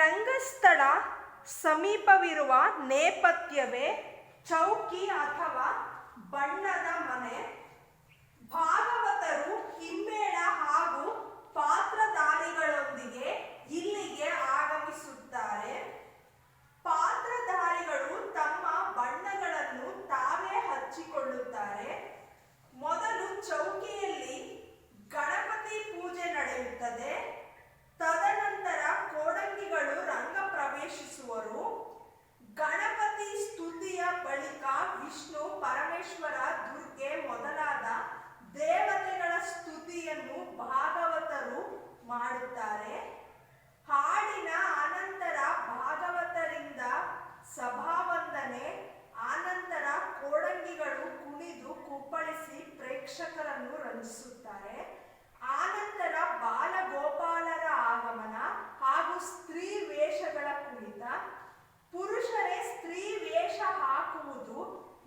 ರಂಗಸ್ಥಳ ಸಮೀಪವಿರುವ ನೇಪಥ್ಯವೇ ಚೌಕಿ ಅಥವಾ ಬಣ್ಣದ ಮನೆ. ಭಾಗವತರು ಹಿಮ್ಮೇಳ ಹಾಗೂ ಪಾತ್ರಧಾರಿಗಳೊಂದಿಗೆ ಇಲ್ಲಿಗೆ ಆಗಮಿಸುತ್ತಾರೆ. ಪಾತ್ರಧಾರಿಗಳು ತಮ್ಮ ಬಣ್ಣಗಳನ್ನು ತಾವೇ ಹಚ್ಚಿಕೊಳ್ಳುತ್ತಾರೆ. ಮೊದಲು ಚೌಕಿಯಲ್ಲಿ ಗಣಪತಿ ಪೂಜೆ ನಡೆಯುತ್ತದೆ. ತದನಂತರ ಕೋಡಂಗಿಗಳು ರಂಗ ಪ್ರವೇಶಿಸುವರು. ಗಣಪತಿ ಸ್ತುತಿಯ ಬಳಿಕ ವಿಷ್ಣು, ಪರಮೇಶ್ವರ, ದುರ್ಗೆ ಮೊದಲಾದ ದೇವತೆಗಳ ಸ್ತುತಿಯನ್ನು ಭಾಗವತರು ಮಾಡುತ್ತಾರೆ. ಹಾಡಿನ ಅನಂತರ ಭಾಗವತರಿಂದ ಸಭಾವಂದನೆ, ಆನಂತರ ಕೋಡಂಗಿಗಳು ಕುಣಿದು ಕುಪ್ಪಳಿಸಿ ಪ್ರೇಕ್ಷಕರನ್ನು ರಂಜಿಸುತ್ತಾರೆ. ಆನಂತರ ಬಾಲಗೋಪಾಲರ ಆಗಮನ ಹಾಗೂ ಸ್ತ್ರೀ ವೇಷಗಳ ಕುಣಿತ. ಪುರುಷರೇ ಸ್ತ್ರೀ ವೇಷ ಹಾಕುವುದು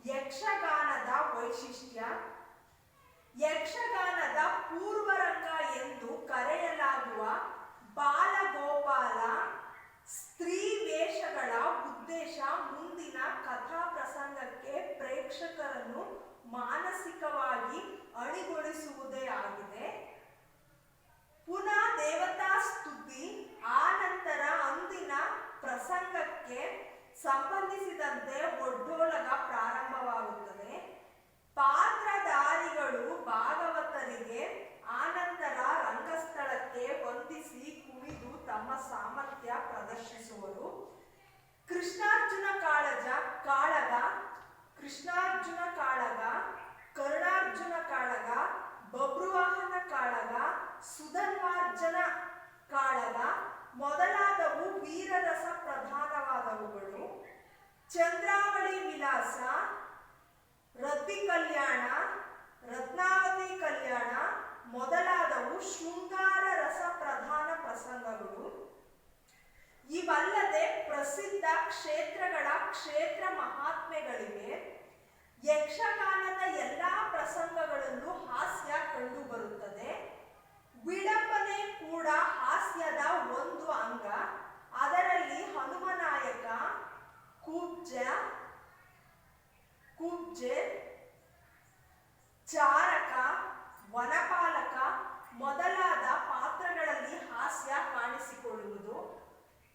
ಯಕ್ಷಗಾನದ ವೈಶಿಷ್ಟ್ಯ. ಯಕ್ಷಗಾನದ ಪೂರ್ವರಂಗ ಎಂದು ಕರೆಯಲಾಗುವ ಬಾಲಗೋಪಾಲ ಸ್ತ್ರೀ ವೇಷಗಳ ಉದ್ದೇಶ ಮುಂದಿನ ಕಥಾ ಪ್ರಸಂಗಕ್ಕೆ ಪ್ರೇಕ್ಷಕರನ್ನು ಮಾನಸಿಕವಾಗಿ ಅಣಿಗೊಳಿಸುವುದೇ ಆಗಿದೆ. ಪುನಃ ದೇವತಾ ಸ್ತುತಿ, ಆನಂತರ ಅಂದಿನ ಪ್ರಸಂಗಕ್ಕೆ ಸಂಬಂಧಿಸಿದಂತೆ ಒಡ್ಡೋಲಗ ಪ್ರಾರಂಭವಾಗುತ್ತದೆ. ಪಾತ್ರಧಾರಿಗಳು ಭಾಗವತರಿಗೆ ಆನಂತರ ರಂಗಸ್ಥಳಕ್ಕೆ ವಂದಿಸಿ ಕುಣಿದು ತಮ್ಮ ಸಾಮರ್ಥ್ಯ ಪ್ರದರ್ಶಿಸುವರು. ಕೃಷ್ಣಾರ್ಜುನ ಕಾಳಗ, ಕರುಣಾರ್ಜುನ ಕಾಳಗ, ಬಬ್ರುವಾಹನ ಕಾಳಗ, ಸುಧನ್ವಾರ್ಜನ ಕಾಳಗ ಮೊದಲಾದವು ವೀರರಸ ಪ್ರಧಾನವಾದವುಗಳು. ಚಂದ್ರಾವಳಿ ವಿಲಾಸ, ರತಿ ಕಲ್ಯಾಣ, ರತ್ನಾವತಿ ಕಲ್ಯಾಣ ಮೊದಲಾದವು ಶೃಂಗಾರ ರಸ ಪ್ರಧಾನ ಪ್ರಸಂಗಗಳು. ಇವಲ್ಲದೆ ಪ್ರಸಿದ್ಧ ಕ್ಷೇತ್ರಗಳ ಕ್ಷೇತ್ರ ಮಹಾತ್ಮೆಗಳಿವೆ. ಯಕ್ಷಗಾನದ ಎಲ್ಲಾ ಪ್ರಸಂಗಗಳಲ್ಲೂ ಹಾಸ್ಯ ಕಂಡುಬರುತ್ತದೆ. ವಿಡಂಬನೆ ಕೂಡ ಹಾಸ್ಯದ ಒಂದು ಅಂಗ. ಅದರಲ್ಲಿ ಹನುಮನಾಯಕ, ಕುಬ್ಜೆ, ಚಾರಕ, ವನಪಾಲಕ ಮೊದಲಾದ ಪಾತ್ರಗಳಲ್ಲಿ ಹಾಸ್ಯ ಕಾಣಿಸಿಕೊಳ್ಳುವುದು.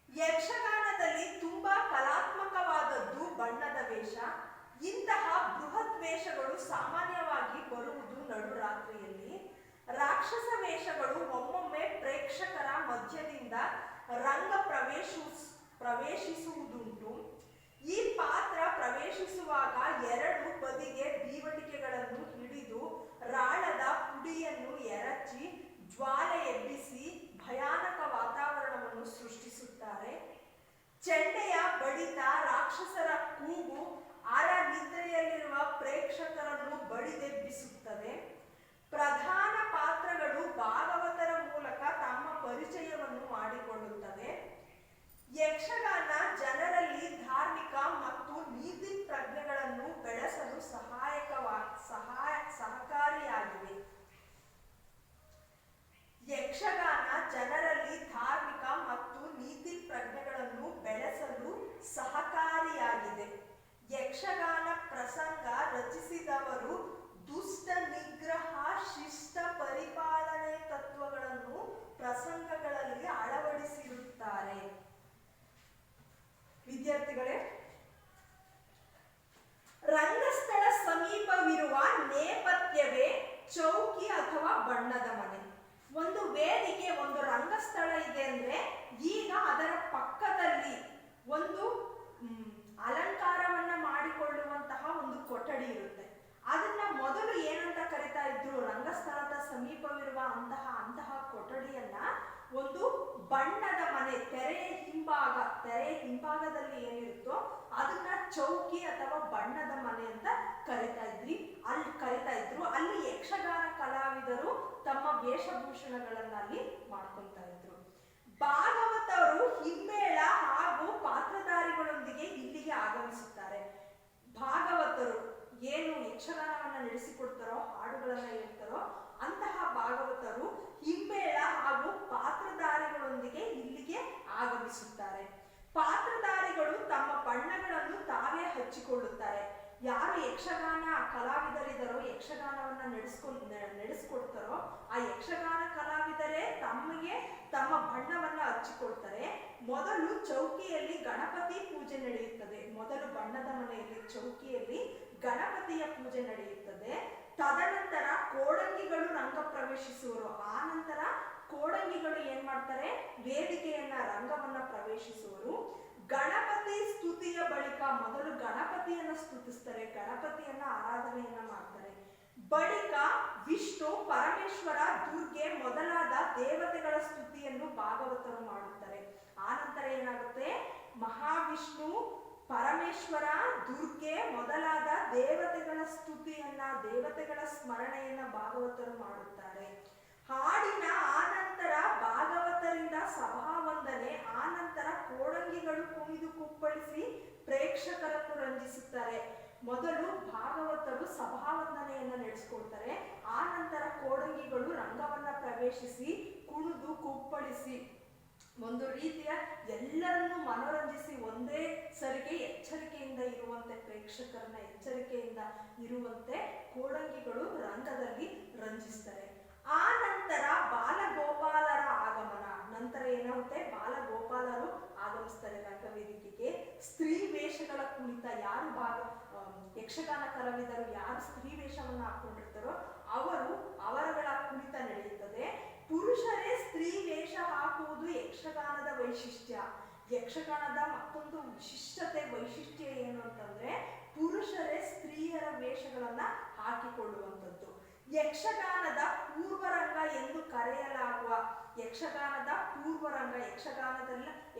ಯಕ್ಷಗಾನದಲ್ಲಿ ತುಂಬಾ ಕಲಾತ್ಮಕವಾದದ್ದು ಬಣ್ಣದ ವೇಷ. ಇಂತಹ ಬೃಹತ್ ವೇಷಗಳು ಸಾಮಾನ್ಯವಾಗಿ ಬರುವುದು ನಡುರಾತ್ರಿಯಲ್ಲಿ. ರಾಕ್ಷಸ ವೇಷಗಳು ಒಮ್ಮೊಮ್ಮೆ ಪ್ರೇಕ್ಷಕರ ಮಧ್ಯದಿಂದ ರಂಗ ಪ್ರವೇಶಿಸುವುದುಂಟು. ಈ ಪಾತ್ರ ಪ್ರವೇಶಿಸುವಾಗ ಎರಡು ಬದಿಗೆ ದೀವಟಿಕೆಗಳನ್ನು ಹಿಡಿದು ರಾಳದ ಪುಡಿಯನ್ನು ಎರಚಿ ಜ್ವಾಲೆ ಎಬ್ಬಿಸಿ ಭಯಾನಕ ವಾತಾವರಣವನ್ನು ಸೃಷ್ಟಿಸುತ್ತಾರೆ. ಚೆಂಡೆಯ ಬಡಿತ, ರಾಕ್ಷಸರ ಕೂಗು ಅರ ನಿದ್ರೆಯಲ್ಲಿರುವ ಪ್ರೇಕ್ಷಕರನ್ನು ಬಡಿದೆಬ್ಬಿಸುತ್ತದೆ. ಪ್ರಧಾನ ಪಾತ್ರಗಳು ಭಾಗವತರ ಮೂಲಕ ತಮ್ಮ ಪರಿಚಯವನ್ನು ಮಾಡಿಕೊಳ್ಳುತ್ತವೆ. ಯಕ್ಷಗಾನ ಜನರಲ್ಲಿ ಧಾರ್ಮಿಕ ಮತ್ತು ನೀತಿ ಪ್ರಜ್ಞೆಗಳನ್ನು ಬೆಳೆಸಲು ಸಹಕಾರಿಯಾಗಿವೆ. ಯಕ್ಷಗಾನ ಜನರಲ್ಲಿ ಧಾರ್ಮಿಕ ಮತ್ತು ನೀತಿ ಪ್ರಜ್ಞೆಗಳನ್ನು ಬೆಳೆಸಲು ಸಹಕಾರಿಯಾಗಿದೆ. ಯಕ್ಷಗಾನ ಪ್ರಸಂಗ ರಚಿಸಿದವರು ದುಷ್ಟ ನಿಗ್ರಹ, ಶಿಷ್ಟ ಪರಿಪಾಲನೆ ತತ್ವಗಳನ್ನು ಪ್ರಸಂಗಗಳಲ್ಲಿ ಅಳವಡಿಸಿರುತ್ತಾರೆ. ವಿದ್ಯಾರ್ಥಿಗಳೇ, ರಂಗಸ್ಥಳ ಸಮೀಪವಿರುವ ನೇಪಥ್ಯವೇ ಚೌಕಿ ಅಥವಾ ಬಣ್ಣದ ಮನೆ. ಒಂದು ವೇದಿಕೆ, ಒಂದು ರಂಗಸ್ಥಳ ಇದೆ ಅಂದ್ರೆ ಈಗ ಅದರ ಪಕ್ಕದಲ್ಲಿ ಒಂದು ಅಲಂಕಾರವನ್ನ ಮಾಡಿಕೊಳ್ಳುವಂತಹ ಒಂದು ಕೊಠಡಿ ಇರುತ್ತೆ. ಅದನ್ನ ಮೊದಲು ಏನಂತ ಕರಿತಾ ಇದ್ರು? ರಂಗಸ್ಥಳದ ಸಮೀಪವಿರುವ ಅಂತಹ ಕೊಠಡಿಯನ್ನ ಒಂದು ಬಣ್ಣದ ಮನೆ, ತೆರೆಯ ಹಿಂಭಾಗದಲ್ಲಿ ಏನಿರುತ್ತೋ ಅದನ್ನ ಚೌಕಿ ಅಥವಾ ಬಣ್ಣದ ಮನೆ ಅಂತ ಕರಿತಾ ಇದ್ರು. ಅಲ್ಲಿ ಯಕ್ಷಗಾನ ಕಲಾವಿದರು ತಮ್ಮ ವೇಷಭೂಷಣಗಳನ್ನ ಅಲ್ಲಿ ಮಾಡ್ಕೊತಾ ಇದ್ರು. ಭಾಗವತರು ಹಿಮ್ಮೇಳ ಹಾಗೂ ಪಾತ್ರಧಾರಿಗಳೊಂದಿಗೆ ಇಲ್ಲಿಗೆ ಆಗಮಿಸುತ್ತಾರೆ. ಭಾಗವತರು ಏನು ಯಕ್ಷಗಾನವನ್ನ ನಡೆಸಿಕೊಡ್ತಾರೋ, ಹಾಡುಗಳನ್ನ ಹೇಳ್ತಾರೋ ಅಂತಹ ಭಾಗವತರು ಹಿಮ್ಮೇಳ ಹಾಗೂ ಪಾತ್ರಧಾರಿಗಳೊಂದಿಗೆ ಇಲ್ಲಿಗೆ ಆಗಮಿಸುತ್ತಾರೆ. ಯಕ್ಷಗಾನ ಕಲಾವಿದರಿದ್ದಾರೋ, ಯಕ್ಷಗಾನವನ್ನ ನಡೆಸ್ಕೊಡ್ತಾರೋ ಆ ಯಕ್ಷಗಾನ ಕಲಾವಿದರೇ ತಮ್ಮ ಬಣ್ಣವನ್ನ ಹಚ್ಚಿಕೊಳ್ತಾರೆ. ಮೊದಲು ಚೌಕಿಯಲ್ಲಿ ಗಣಪತಿ ಪೂಜೆ ನಡೆಯುತ್ತದೆ. ಮೊದಲು ಬಣ್ಣದ ಮನೆಯಲ್ಲಿ ಚೌಕಿಯಲ್ಲಿ ಗಣಪತಿಯ ಪೂಜೆ ನಡೆಯುತ್ತದೆ. ತದನಂತರ ಕೋಡಂಗಿಗಳು ರಂಗ ಪ್ರವೇಶಿಸುವರು. ಆ ನಂತರ ಕೋಡಂಗಿಗಳು ಏನ್ ಮಾಡ್ತಾರೆ, ವೇದಿಕೆಯನ್ನ ರಂಗವನ್ನ ಪ್ರವೇಶಿಸುವರು. ಗಣಪತಿ ಸ್ತುತಿಯ ಬಳಿಕ ಮೊದಲು ಗಣಪತಿಯನ್ನ ಸ್ತುತಿಸ್ತಾರೆ, ಗಣಪತಿಯನ್ನ ಆರಾಧನೆಯನ್ನ ಮಾಡ್ತಾರೆ. ಬಳಿಕ ವಿಷ್ಣು, ಪರಮೇಶ್ವರ, ದುರ್ಗೆ ಮೊದಲಾದ ದೇವತೆಗಳ ಸ್ತುತಿಯನ್ನು ಭಾಗವತರು ಮಾಡುತ್ತಾರೆ. ಆ ನಂತರ ಏನಾಗುತ್ತೆ, ಮಹಾವಿಷ್ಣು, ಪರಮೇಶ್ವರ, ದುರ್ಗೆ ಮೊದಲಾದ ದೇವತೆಗಳ ಸ್ತುತಿಯನ್ನ, ದೇವತೆಗಳ ಸ್ಮರಣೆಯನ್ನ ಭಾಗವತರು ಮಾಡುತ್ತಾರೆ. ಹಾಡಿನ ಆನಂತರ ಭಾಗವತರಿಂದ ಸಭಾವಂದನೆ, ಆನಂತರ ಕೋಡಂಗಿಗಳು ಕುಣಿದು ಕುಪ್ಪಳಿಸಿ ಪ್ರೇಕ್ಷಕರನ್ನು ರಂಜಿಸುತ್ತಾರೆ. ಮೊದಲು ಭಾಗವತರು ಸಭಾವಂದನೆಯನ್ನು ನಡೆಸಿಕೊಳ್ತಾರೆ. ಆ ನಂತರ ಕೋಡಂಗಿಗಳು ರಂಗವನ್ನ ಪ್ರವೇಶಿಸಿ ಕುಣಿದು ಕುಪ್ಪಳಿಸಿ ಒಂದು ರೀತಿಯ ಎಲ್ಲರನ್ನು ಮನೋರಂಜಿಸಿ ಒಂದೇ ಸರಿಗೆ ಎಚ್ಚರಿಕೆಯಿಂದ ಇರುವಂತೆ, ಪ್ರೇಕ್ಷಕರನ್ನ ಎಚ್ಚರಿಕೆಯಿಂದ ಇರುವಂತೆ ಕೋಡಂಗಿಗಳು ರಂಗದಲ್ಲಿ ರಂಜಿಸ್ತಾರೆ. ಆ ನಂತರ ಬಾಲಗೋಪಾಲರ ಆಗಮನ. ನಂತರ ಏನಾಗುತ್ತೆ, ಬಾಲಗೋಪಾಲರು ಆಗಮಿಸ್ತಾರೆ ರಂಗವೇದಿಕೆಗೆ. ಸ್ತ್ರೀ ವೇಷಗಳ ಕುಣಿತ, ಯಾರು ಯಕ್ಷಗಾನ ಕಲಾವಿದರು ಯಾರು ಸ್ತ್ರೀ ವೇಷವನ್ನ ಹಾಕೊಂಡಿರ್ತಾರೋ ಅವರಗಳ ಕುಣಿತ ನಡೆಯುತ್ತದೆ. ಪುರುಷರೇ ಸ್ತ್ರೀ ವೇಷ ಹಾಕುವುದು ಯಕ್ಷಗಾನದ ವೈಶಿಷ್ಟ್ಯ. ಯಕ್ಷಗಾನದ ಮತ್ತೊಂದು ವೈಶಿಷ್ಟ್ಯ ಏನು ಅಂತಂದ್ರೆ, ಪುರುಷರೇ ಸ್ತ್ರೀಯರ ವೇಷಗಳನ್ನ ಹಾಕಿಕೊಳ್ಳುವಂಥದ್ದು. ಯಕ್ಷಗಾನದ ಪೂರ್ವರಂಗ ಎಂದು ಕರೆಯಲಾಗುವ, ಯಕ್ಷಗಾನದ ಪೂರ್ವರಂಗ,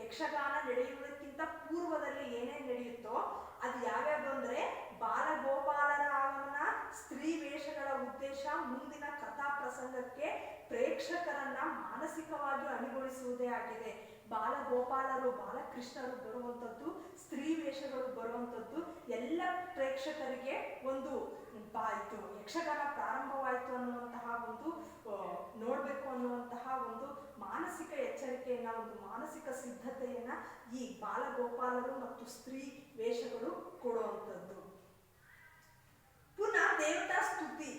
ಯಕ್ಷಗಾನ ನಡೆಯುವುದಕ್ಕಿಂತ ಪೂರ್ವದಲ್ಲಿ ಏನೇನು ನಡೆಯುತ್ತೋ ಅದು ಯಾವ್ಯಾವುದು ಅಂದ್ರೆ, ಬಾಲಗೋಪಾಲರ ಆಗಮನ, ಸ್ತ್ರೀ ವೇಷಗಳ ಉದ್ದೇಶ, ಮುಂದಿನ ಕಥಾ ಪ್ರಸಂಗಕ್ಕೆ ಪ್ರೇಕ್ಷಕರನ್ನ ಮಾನಸಿಕವಾಗಿ ಅಣಿಗೊಳಿಸುವುದೇ ಆಗಿದೆ. ಬಾಲಗೋಪಾಲರು, ಬಾಲಕೃಷ್ಣರು ಬರುವಂಥದ್ದು, ಸ್ತ್ರೀ ವೇಷಗಳು ಬರುವಂಥದ್ದು ಎಲ್ಲ ಪ್ರೇಕ್ಷಕರಿಗೆ ಒಂದು ಯಕ್ಷಗಾನ ಪ್ರಾರಂಭವಾಯಿತು ಅನ್ನುವಂತಹ ಒಂದು ನೋಡ್ಬೇಕು ಅನ್ನುವಂತಹ ಒಂದು ಮಾನಸಿಕ ಎಚ್ಚರಿಕೆಯನ್ನ, ಒಂದು ಮಾನಸಿಕ ಸಿದ್ಧತೆಯನ್ನ ಈ ಬಾಲಗೋಪಾಲರು ಮತ್ತು ಸ್ತ್ರೀ ವೇಷಗಳು ಕೊಡುವಂಥದ್ದು. ಪುನಃ ದೇವತಾ ಸ್ತುತಿ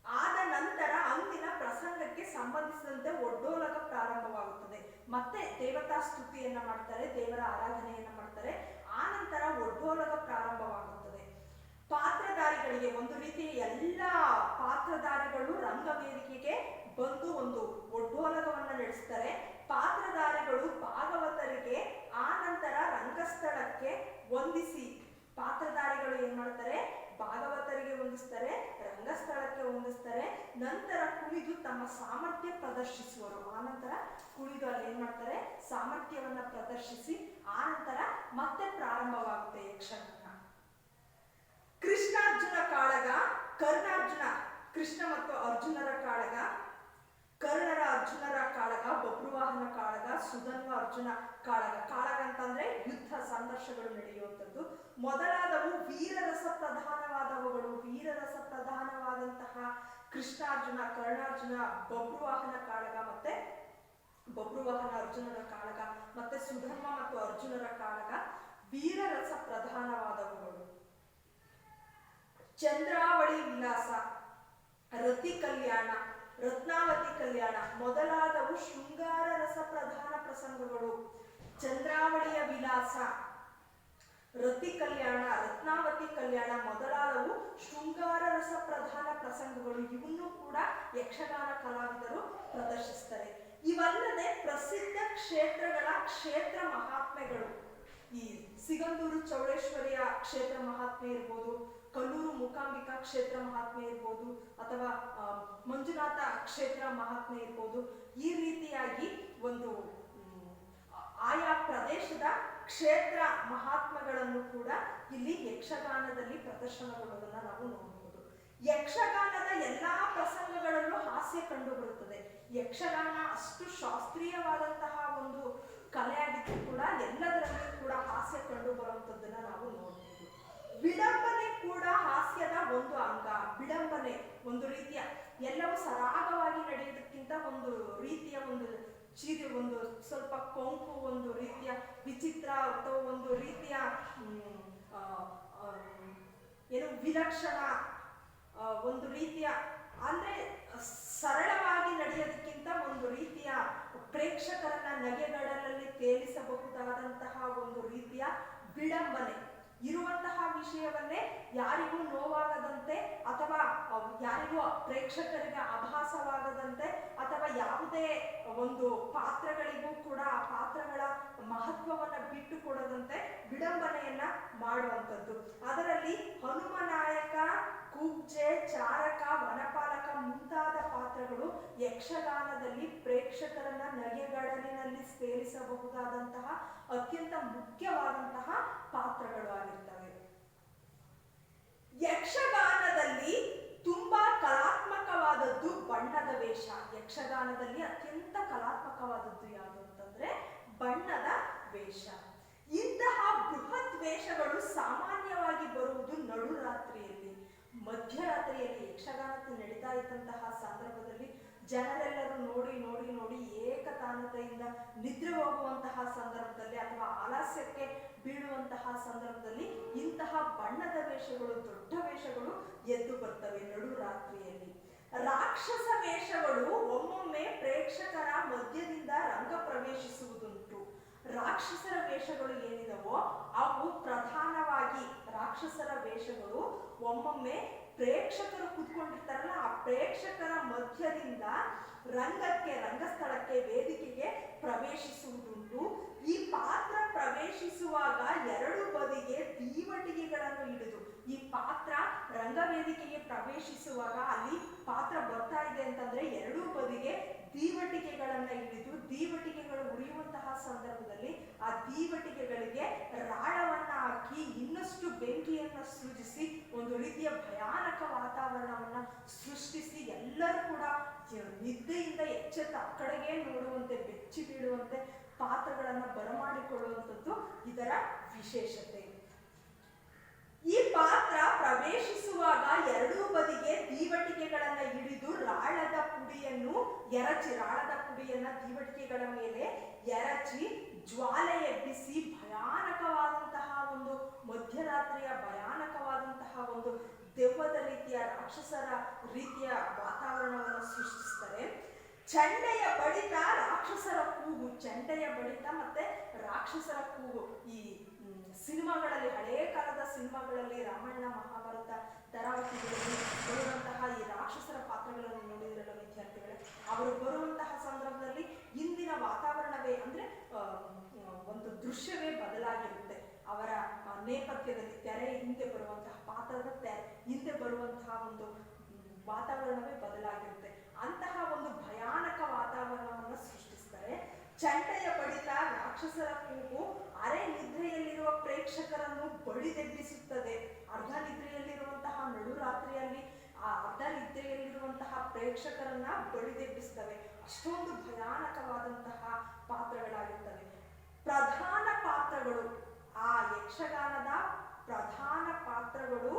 ಆದ ನಂತರ ಅಂದಿನ ಪ್ರಸಂಗಕ್ಕೆ ಸಂಬಂಧಿಸಿದಂತೆ ಒಡ್ಡೋಲಗ ಪ್ರಾರಂಭವಾಗುತ್ತದೆ. ಮತ್ತೆ ದೇವತಾ ಸ್ತುತಿಯನ್ನ ಮಾಡ್ತಾರೆ, ದೇವರ ಆರಾಧನೆಯನ್ನ ಮಾಡ್ತಾರೆ. ಆ ನಂತರ ಒಡ್ಡೋಲಗ ಪ್ರಾರಂಭವಾಗುತ್ತದೆ. ಪಾತ್ರಧಾರಿಗಳಿಗೆ ಒಂದು ರೀತಿಯ ಎಲ್ಲ ಪಾತ್ರಧಾರಿಗಳು ರಂಗವೇದಿಕೆಗೆ ಬಂದು ಒಂದು ಒಡ್ಡೋಲಗವನ್ನ ನಡೆಸ್ತಾರೆ. ಪಾತ್ರಧಾರಿಗಳು ಭಾಗವತರಿಗೆ ಆ ನಂತರ ರಂಗಸ್ಥಳಕ್ಕೆ ವಂದಿಸಿ, ಪಾತ್ರಧಾರಿಗಳು ಏನ್ ಮಾಡ್ತಾರೆ, ಭಾಗವತರಿಗೆ ವಂದಿಸ್ತಾರೆ, ರಂಗಸ್ಥಳಕ್ಕೆ ವಂದಿಸ್ತಾರೆ. ನಂತರ ಕುಣಿದು ತಮ್ಮ ಸಾಮರ್ಥ್ಯ ಪ್ರದರ್ಶಿಸುವರು. ಆ ನಂತರ ಕುಣಿದು ಅಲ್ಲಿ ಏನ್ ಮಾಡ್ತಾರೆ, ಸಾಮರ್ಥ್ಯವನ್ನ ಪ್ರದರ್ಶಿಸಿ ಆ ನಂತರ ಮತ್ತೆ ಪ್ರಾರಂಭವಾಗುತ್ತೆ ಯಕ್ಷಗಾನ. ಕೃಷ್ಣಾರ್ಜುನ ಕಾಳಗ, ಕರ್ಣಾರ್ಜುನ, ಕೃಷ್ಣ ಮತ್ತು ಅರ್ಜುನರ ಕಾಳಗ, ಕರ್ಣರ ಅರ್ಜುನರ ಕಾಳಗ, ಬಬ್ರುವಾಹನ ಕಾಳಗ, ಸುಧನ್ವ ಅರ್ಜುನ ಕಾಳಗ. ಕಾಳಗ ಅಂತಂದ್ರೆ ಯುದ್ಧ ಸಂಘರ್ಷಗಳು ನಡೆಯುವಂಥದ್ದು. ಮೊದಲಾದವು ವೀರರಸ ಪ್ರಧಾನವಾದವುಗಳು. ವೀರರಸ ಪ್ರಧಾನವಾದಂತಹ ಕೃಷ್ಣಾರ್ಜುನ, ಕರ್ಣಾರ್ಜುನ, ಬಬ್ರುವಾಹನ ಕಾಳಗ, ಮತ್ತೆ ಬಬ್ರುವಾಹನ ಅರ್ಜುನರ ಕಾಳಗ, ಮತ್ತೆ ಸುಧನ್ವ ಮತ್ತು ಅರ್ಜುನರ ಕಾಳಗ ವೀರರಸ ಪ್ರಧಾನವಾದವುಗಳು. ಚಂದ್ರಾವಳಿ ವಿಲಾಸ, ರತಿ ಕಲ್ಯಾಣ, ರತ್ನಾವತಿ ಕಲ್ಯಾಣ ಮೊದಲಾದವು ಶೃಂಗಾರ ರಸ ಪ್ರಧಾನ ಪ್ರಸಂಗಗಳು. ಚಂದ್ರಾವಳಿಯ ವಿಲಾಸ, ರತಿ ಕಲ್ಯಾಣ, ರತ್ನಾವತಿ ಕಲ್ಯಾಣ ಮೊದಲಾದವು ಶೃಂಗಾರ ರಸ ಪ್ರಧಾನ ಪ್ರಸಂಗಗಳು. ಇವನ್ನು ಕೂಡ ಯಕ್ಷಗಾನ ಕಲಾವಿದರು ಪ್ರದರ್ಶಿಸ್ತಾರೆ. ಇವಲ್ಲದೆ ಪ್ರಸಿದ್ಧ ಕ್ಷೇತ್ರಗಳ ಕ್ಷೇತ್ರ ಮಹಾತ್ಮೆಗಳು, ಈ ಸಿಗಂದೂರು ಚೌಡೇಶ್ವರಿಯ ಕ್ಷೇತ್ರ ಮಹಾತ್ಮೆ ಇರ್ಬೋದು, ಕಲ್ಲೂರು ಮೂಕಾಂಬಿಕಾ ಕ್ಷೇತ್ರ ಮಹಾತ್ಮೆ ಇರ್ಬೋದು, ಅಥವಾ ಮಂಜುನಾಥ ಕ್ಷೇತ್ರ ಮಹಾತ್ಮೆ ಇರ್ಬೋದು. ಈ ರೀತಿಯಾಗಿ ಒಂದು ಆಯಾ ಪ್ರದೇಶದ ಕ್ಷೇತ್ರ ಮಹಾತ್ಮಗಳನ್ನು ಕೂಡ ಇಲ್ಲಿ ಯಕ್ಷಗಾನದಲ್ಲಿ ಪ್ರದರ್ಶನಗೊಳ್ಳುವುದನ್ನು ನಾವು ನೋಡಬಹುದು. ಯಕ್ಷಗಾನದ ಎಲ್ಲಾ ಪ್ರಸಂಗಗಳಲ್ಲೂ ಹಾಸ್ಯ ಕಂಡು ಬರುತ್ತದೆ. ಯಕ್ಷಗಾನ ಅಷ್ಟು ಶಾಸ್ತ್ರೀಯವಾದಂತಹ ಒಂದು ಕಲೆಯಾಗಿದ್ದು ಕೂಡ ಎಲ್ಲದರಲ್ಲೂ ಕೂಡ ಹಾಸ್ಯ ಕಂಡು ಬರುವಂಥದ್ದನ್ನ ನಾವು ನೋಡಬಹುದು. ವಿಡಂಬನೆ ಕೂಡ ಹಾಸ್ಯದ ಒಂದು ಅಂಗ. ವಿಡಂಬನೆ ಒಂದು ರೀತಿಯ ಎಲ್ಲವೂ ಸರಾಗವಾಗಿ ನಡೆಯುವುದಕ್ಕಿಂತ ಒಂದು ರೀತಿಯ ಒಂದು ಒಂದು ಸ್ವಲ್ಪ ಕೊಂಕು, ಒಂದು ರೀತಿಯ ವಿಚಿತ್ರ ಅಥವಾ ಒಂದು ರೀತಿಯ ಏನು ವಿಲಕ್ಷಣ ಒಂದು ರೀತಿಯ ಅಂದ್ರೆ ಸರಳವಾಗಿ ನಡೆಯೋದಕ್ಕಿಂತ ಒಂದು ರೀತಿಯ ಪ್ರೇಕ್ಷಕರನ್ನ ನಗೆಗಡಲಲ್ಲಿ ತೇಲಿಸಬಹುದಾದಂತಹ ಒಂದು ರೀತಿಯ ವಿಡಂಬನೆ ಇರುವಂತಹ ವಿಷಯವನ್ನೇ ಯಾರಿಗೂ ನೋವಾಗದಂತೆ ಅಥವಾ ಯಾರಿಗೂ ಪ್ರೇಕ್ಷಕರಿಗೆ ಆಭಾಸವಾಗದಂತೆ ಅಥವಾ ಯಾವುದೇ ಒಂದು ಪಾತ್ರಗಳಿಗೂ ಕೂಡ ಆ ಪಾತ್ರಗಳ ಮಹತ್ವವನ್ನ ಬಿಟ್ಟು ಕೊಡದಂತೆ ವಿಡಂಬನೆಯನ್ನ ಮಾಡುವಂಥದ್ದು. ಅದರಲ್ಲಿ ಹನುಮನಾಯಕ, ಕುಬ್ಜೆ, ಚಾರಕ, ವನಪಾಲಕ ಮುಂತಾದ ಪಾತ್ರಗಳು ಯಕ್ಷಗಾನದಲ್ಲಿ ಪ್ರೇಕ್ಷಕರನ್ನ ನಗೆಗಡಲಿನಲ್ಲಿ ಸೇರಿಸಬಹುದಾದಂತಹ ಅತ್ಯಂತ ಮುಖ್ಯವಾದಂತಹ ಪಾತ್ರಗಳು ಆಗಿರ್ತವೆ. ಯಕ್ಷಗಾನದಲ್ಲಿ ತುಂಬಾ ಕಲಾತ್ಮಕವಾದದ್ದು ಬಣ್ಣದ ವೇಷ. ಯಕ್ಷಗಾನದಲ್ಲಿ ಅತ್ಯಂತ ಕಲಾತ್ಮಕವಾದದ್ದು ಯಾವುದು ಅಂತಂದ್ರೆ ಬಣ್ಣದ ವೇಷ. ಇಂತಹ ಬೃಹತ್ ವೇಷಗಳು ಸಾಮಾನ್ಯವಾಗಿ ಬರುವುದು ನಡುರಾತ್ರಿಯಲ್ಲಿ. ಮಧ್ಯರಾತ್ರಿಯಲ್ಲಿ ಯಕ್ಷಗಾನ ನಡೀತಾ ಇದ್ದಂತಹ ಸಂದರ್ಭದಲ್ಲಿ ಜನರೆಲ್ಲರೂ ನೋಡಿ ನೋಡಿ ನೋಡಿ ಏಕತಾನತೆಯಿಂದ ನಿದ್ರೆ ಹೋಗುವಂತಹ ಸಂದರ್ಭದಲ್ಲಿ ಅಥವಾ ಆಲಸ್ಯಕ್ಕೆ ಬೀಳುವಂತಹ ಸಂದರ್ಭದಲ್ಲಿ ಇಂತಹ ಬಣ್ಣದ ವೇಷಗಳು, ದೊಡ್ಡ ವೇಷಗಳು ಎದ್ದು ಬರ್ತವೆ ನಡುರಾತ್ರಿಯಲ್ಲಿ. ರಾಕ್ಷಸ ವೇಷಗಳು ಒಮ್ಮೊಮ್ಮೆ ಪ್ರೇಕ್ಷಕರ ಮಧ್ಯದಿಂದ ರಂಗ ಪ್ರವೇಶಿಸುವುದುಂಟು. ರಾಕ್ಷಸರ ವೇಷಗಳು ಏನಿದವೋ ಅವು ಪ್ರಧಾನವಾಗಿ ರಾಕ್ಷಸರ ವೇಷಗಳು ಒಮ್ಮೊಮ್ಮೆ ಪ್ರೇಕ್ಷಕರು ಕೂತ್ಕೊಂಡಿರ್ತಾರಲ್ಲ ಆ ಪ್ರೇಕ್ಷಕರ ಮಧ್ಯದಿಂದ ರಂಗಸ್ಥಳಕ್ಕೆ, ವೇದಿಕೆಗೆ ಪ್ರವೇಶಿಸುವುದುಂಟು. ಈ ಪಾತ್ರ ಪ್ರವೇಶಿಸುವಾಗ ಎರಡು ಬದಿಗೆ ದೀವಟಿಗೆಗಳನ್ನು ಹಿಡಿದು, ಈ ಪಾತ್ರ ರಂಗವೇದಿಕೆಗೆ ಪ್ರವೇಶಿಸುವಾಗ ಅಲ್ಲಿ ಪಾತ್ರ ಬರ್ತಾ ಇದೆ ಅಂತಂದ್ರೆ ಎರಡೂ ಬದಿಗೆ ದೀವಟಿಗೆಗಳನ್ನ ಹಿಡಿದು, ದೀವಟಿಗೆಗಳು ಉರಿಯುವಂತಹ ಸಂದರ್ಭದಲ್ಲಿ ಆ ದೀವಟಿಗೆಗಳಿಗೆ ರಾಳವನ್ನ ಹಾಕಿ ಇನ್ನಷ್ಟು ಬೆಂಕಿಯನ್ನ ಸೃಜಿಸಿ ಒಂದು ರೀತಿಯ ಭಯಾನಕ ವಾತಾವರಣವನ್ನ ಸೃಷ್ಟಿಸಿ ಎಲ್ಲರೂ ಕೂಡ ನಿದ್ದೆಯಿಂದ ಎಚ್ಚೆತ್ತ ಆ ಕಡೆಗೆ ನೋಡುವಂತೆ, ಬೆಚ್ಚಿ ಬೀಳುವಂತೆ ಪಾತ್ರಗಳನ್ನ ಬರಮಾಡಿಕೊಳ್ಳುವಂಥದ್ದು ಇದರ ವಿಶೇಷತೆ. ಈ ಪಾತ್ರ ಪ್ರವೇಶಿಸುವಾಗ ಎರಡೂ ಬದಿಗೆ ದೀವಟಿಗೆಗಳನ್ನ ಹಿಡಿದು ರಾಳದ ಪುಡಿಯನ್ನು ದೀವಟಿಗೆಗಳ ಮೇಲೆ ಎರಚಿ ಜ್ವಾಲೆ ಎಬ್ಬಿಸಿ ಭಯಾನಕವಾದಂತಹ ಒಂದು ಮಧ್ಯರಾತ್ರಿಯ ಭಯಾನಕವಾದಂತಹ ಒಂದು ದೆವ್ವದ ರೀತಿಯ, ರಾಕ್ಷಸರ ರೀತಿಯ ವಾತಾವರಣವನ್ನು ಸೃಷ್ಟಿಸ್ತಾರೆ. ಚಂಡೆಯ ಬಡಿತ, ರಾಕ್ಷಸರ ಕೂಗು. ಚಂಡೆಯ ಬಡಿತ ಮತ್ತೆ ರಾಕ್ಷಸರ ಕೂಗು ಈ ಸಿನಿಮಾಗಳಲ್ಲಿ, ಹಳೆಯ ಕಾಲದ ಸಿನಿಮಾಗಳಲ್ಲಿ, ರಾಮಾಯಣ, ಮಹಾಭಾರತ, ಧಾರಾವಾಹಿಗಳಲ್ಲಿ ಬರುವಂತಹ ಈ ರಾಕ್ಷಸರ ಪಾತ್ರಗಳನ್ನು ನೋಡಿದ್ರಲ್ಲ ವಿದ್ಯಾರ್ಥಿಗಳೇ, ಅವರು ಬರುವಂತಹ ಸಂದರ್ಭದಲ್ಲಿ ಇಂದಿನ ವಾತಾವರಣವೇ ಅಂದ್ರೆ ಒಂದು ದೃಶ್ಯವೇ ಬದಲಾಗಿರುತ್ತೆ. ಅವರ ನೇಪಥ್ಯದಲ್ಲಿ ತೆರೆ ಹಿಂದೆ ಬರುವಂತಹ ಪಾತ್ರದ ಹಿಂದೆ ಬರುವಂತಹ ಒಂದು ವಾತಾವರಣವೇ ಬದಲಾಗಿರುತ್ತೆ. ಅಂತಹ ಒಂದು ಭಯಾನಕ ವಾತಾವರಣವನ್ನು ಸೃಷ್ಟಿಸ್ತಾರೆ. ಚಂಡೆಯ ಬಡಿತ, ರಾಕ್ಷಸರ ಕೂಗು ಅರೆ ನಿದ್ರೆಯಲ್ಲಿರುವ ಪ್ರೇಕ್ಷಕರನ್ನು ಬಡಿದೆಬ್ಬಿಸುತ್ತದೆ. ಅರ್ಧ ನಿದ್ರೆಯಲ್ಲಿರುವಂತಹ ನಡುರಾತ್ರಿಯಲ್ಲಿ ಆ ಅರ್ಧ ನಿದ್ರೆಯಲ್ಲಿರುವಂತಹ ಪ್ರೇಕ್ಷಕರನ್ನ ಬಡಿದೆಬ್ಬಿಸ್ತವೆ. ಅಷ್ಟೊಂದು ಭಯಾನಕವಾದಂತಹ ಪಾತ್ರಗಳಾಗಿರ್ತವೆ. ಪ್ರಧಾನ ಪಾತ್ರಗಳು, ಆ ಯಕ್ಷಗಾನದ ಪ್ರಧಾನ ಪಾತ್ರಗಳು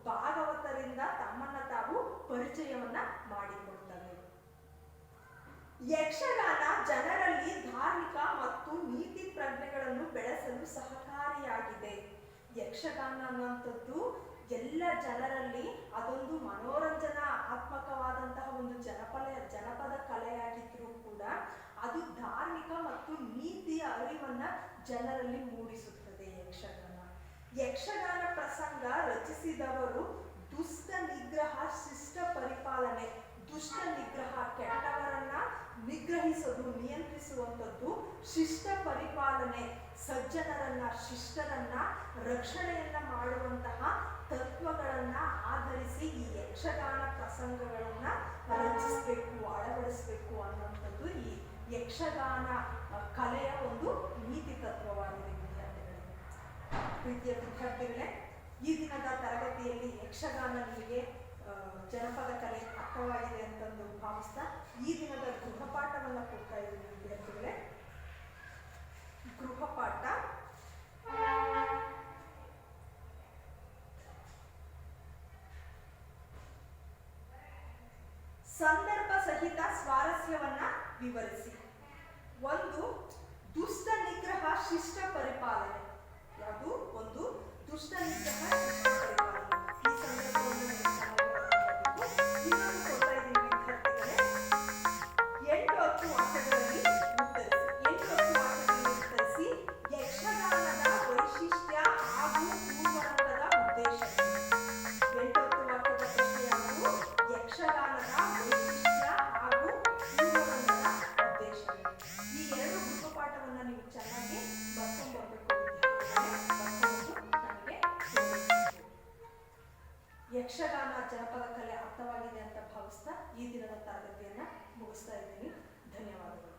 ಭಾಗವತರಿಂದ ತಮ್ಮನ್ನ ತಾವು ಪರಿಚಯವನ್ನ ಮಾಡಿಕೊಳ್ತವೆ. ಯಕ್ಷಗಾನ ಜನರಲ್ಲಿ ಧಾರ್ಮಿಕ ಮತ್ತು ನೀತಿ ಪ್ರಜ್ಞೆಗಳನ್ನು ಬೆಳೆಸಲು ಸಹಕಾರಿಯಾಗಿದೆ. ಯಕ್ಷಗಾನ ಅನ್ನುವಂಥದ್ದು ಎಲ್ಲ ಜನರಲ್ಲಿ ಅದೊಂದು ಮನೋರಂಜನಾತ್ಮಕವಾದಂತಹ ಒಂದು ಜನಪದ ಕಲೆಯಾಗಿದ್ರೂ ಕೂಡ ಅದು ಧಾರ್ಮಿಕ ಮತ್ತು ನೀತಿಯ ಅರಿವನ್ನ ಜನರಲ್ಲಿ ಮೂಡಿಸುತ್ತದೆ ಯಕ್ಷಗಾನ ಪ್ರಸಂಗ ರಚಿಸಿದವರು ದುಷ್ಟ ನಿಗ್ರಹ, ಶಿಷ್ಟ ಪರಿಪಾಲನೆ. ದುಷ್ಟ ನಿಗ್ರಹ, ಕೆಟ್ಟವರನ್ನ ನಿಗ್ರಹಿಸೋದು, ನಿಯಂತ್ರಿಸುವಂಥದ್ದು. ಶಿಷ್ಟ ಪರಿಪಾಲನೆ, ಸಜ್ಜನರನ್ನ, ಶಿಷ್ಟರನ್ನ ರಕ್ಷಣೆಯನ್ನ ಮಾಡುವಂತಹ ತತ್ವಗಳನ್ನ ಆಧರಿಸಿ ಈ ಯಕ್ಷಗಾನ ಪ್ರಸಂಗಗಳನ್ನ ರಚಿಸಬೇಕು, ಅಳವಡಿಸಬೇಕು ಅನ್ನುವಂಥದ್ದು ಈ ಯಕ್ಷಗಾನ ಕಲೆಯ ಒಂದು ನೀತಿ ತತ್ವವಾಗಿದೆ. ಪ್ರೀತಿಯ ವಿದ್ಯಾರ್ಥಿಗಳೇ, ಈ ದಿನದ ತರಗತಿಯಲ್ಲಿ ಯಕ್ಷಗಾನ ನಿಮಗೆ ಜನಪದ ಕಲೆ ಅರ್ಥವಾಗಿದೆ ಅಂತಂದು ಭಾವಿಸ್ತಾ ಈ ದಿನದ ಗೃಹಪಾಠವನ್ನು ಕೊಡ್ತಾ ಇದ್ದೀನಿ ವಿದ್ಯಾರ್ಥಿಗಳೇ. ಗೃಹಪಾಠ ಸಂದರ್ಭ ಸಹಿತ ಸ್ವಾರಸ್ಯವನ್ನ ವಿವರಿಸಿ. ಒಂದು, ದುಷ್ಟ ನಿಗ್ರಹ, ಶಿಷ್ಟ ಪರಿಪಾಲನೆ. ಯಾವುದು? ಒಂದು ದುಷ್ಟ ನಿಗ್ರಹ, ಶಿಷ್ಟ ಪರಿಪಾಲನೆ. ಯಕ್ಷಗಾನ ಜನಪದ ಕಲೆ ಅರ್ಥವಾಗಿದೆ ಅಂತ ಭಾವಿಸ್ತಾ ಈ ದಿನದ ತರಗತಿಯನ್ನ ಮುಗಿಸ್ತಾ ಇದ್ದೀನಿ. ಧನ್ಯವಾದಗಳು.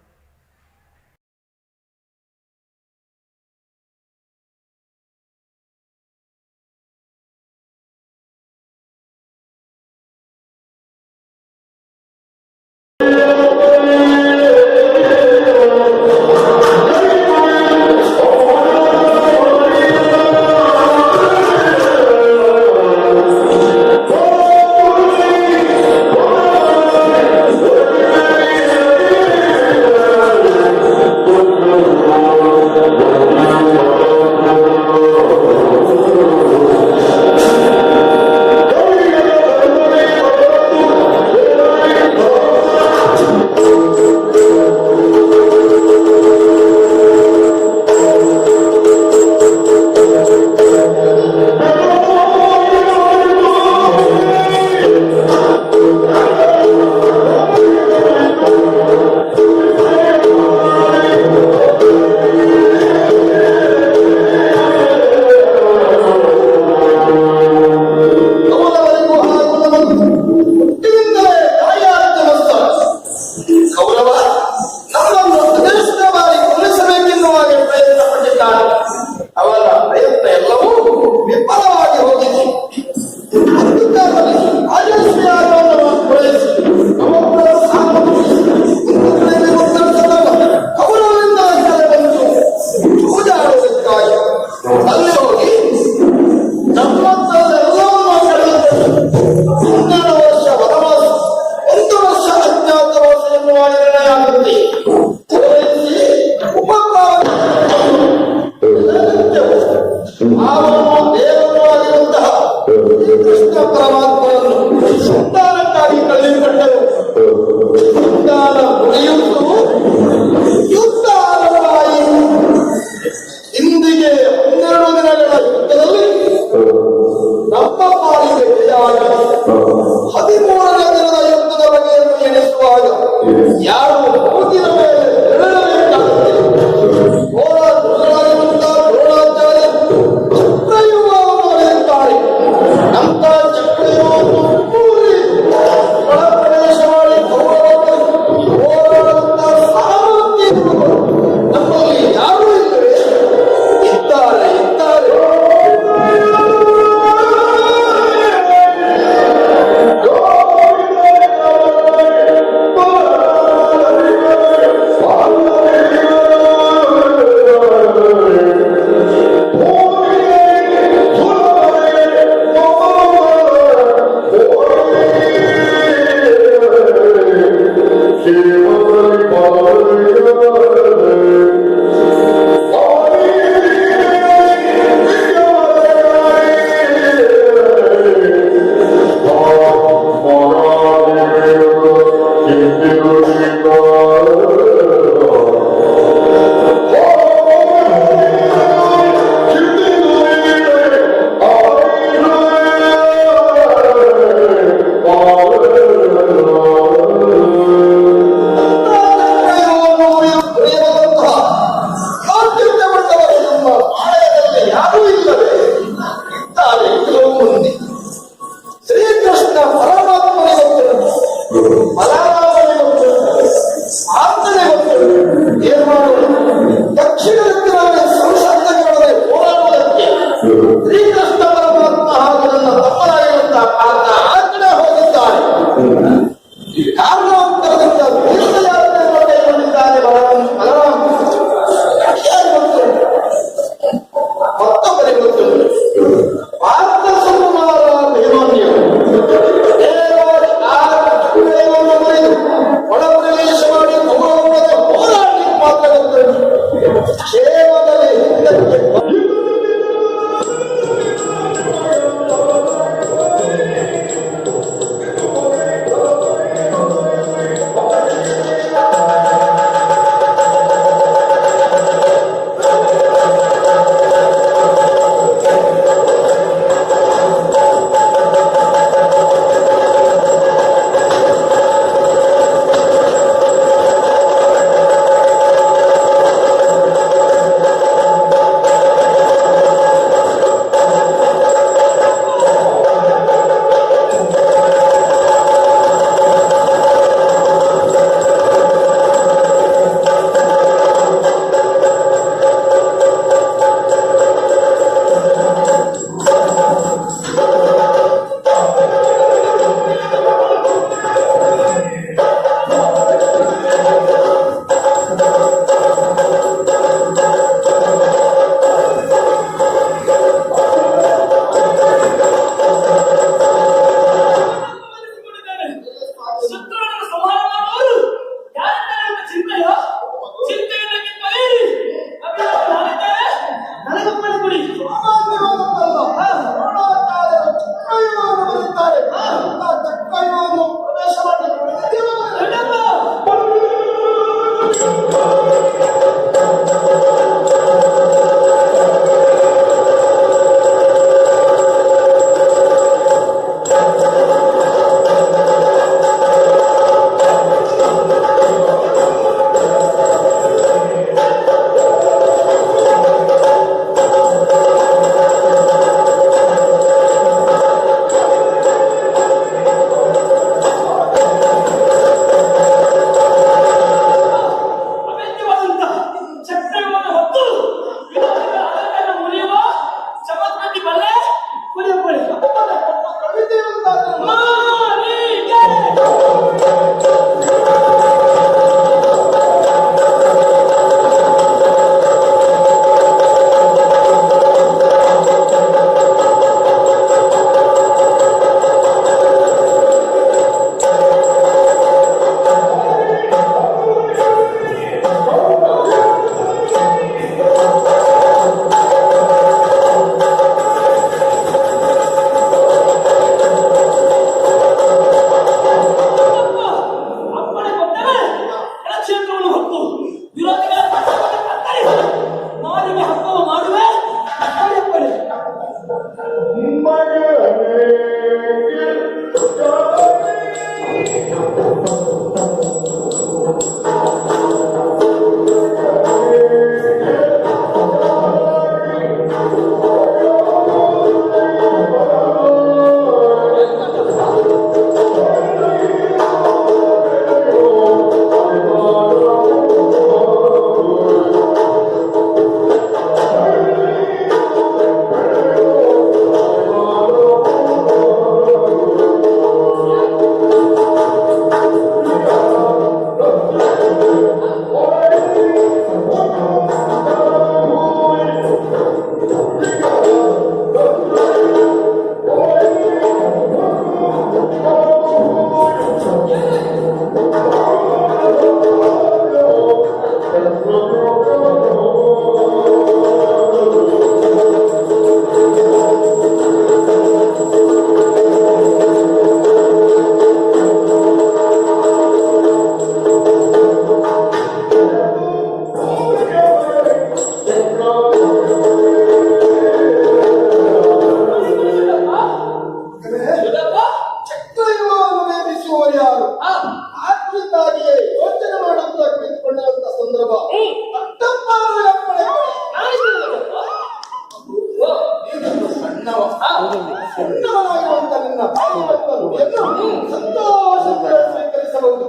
ಸ್ವೀಕರಿಸಬಹುದು.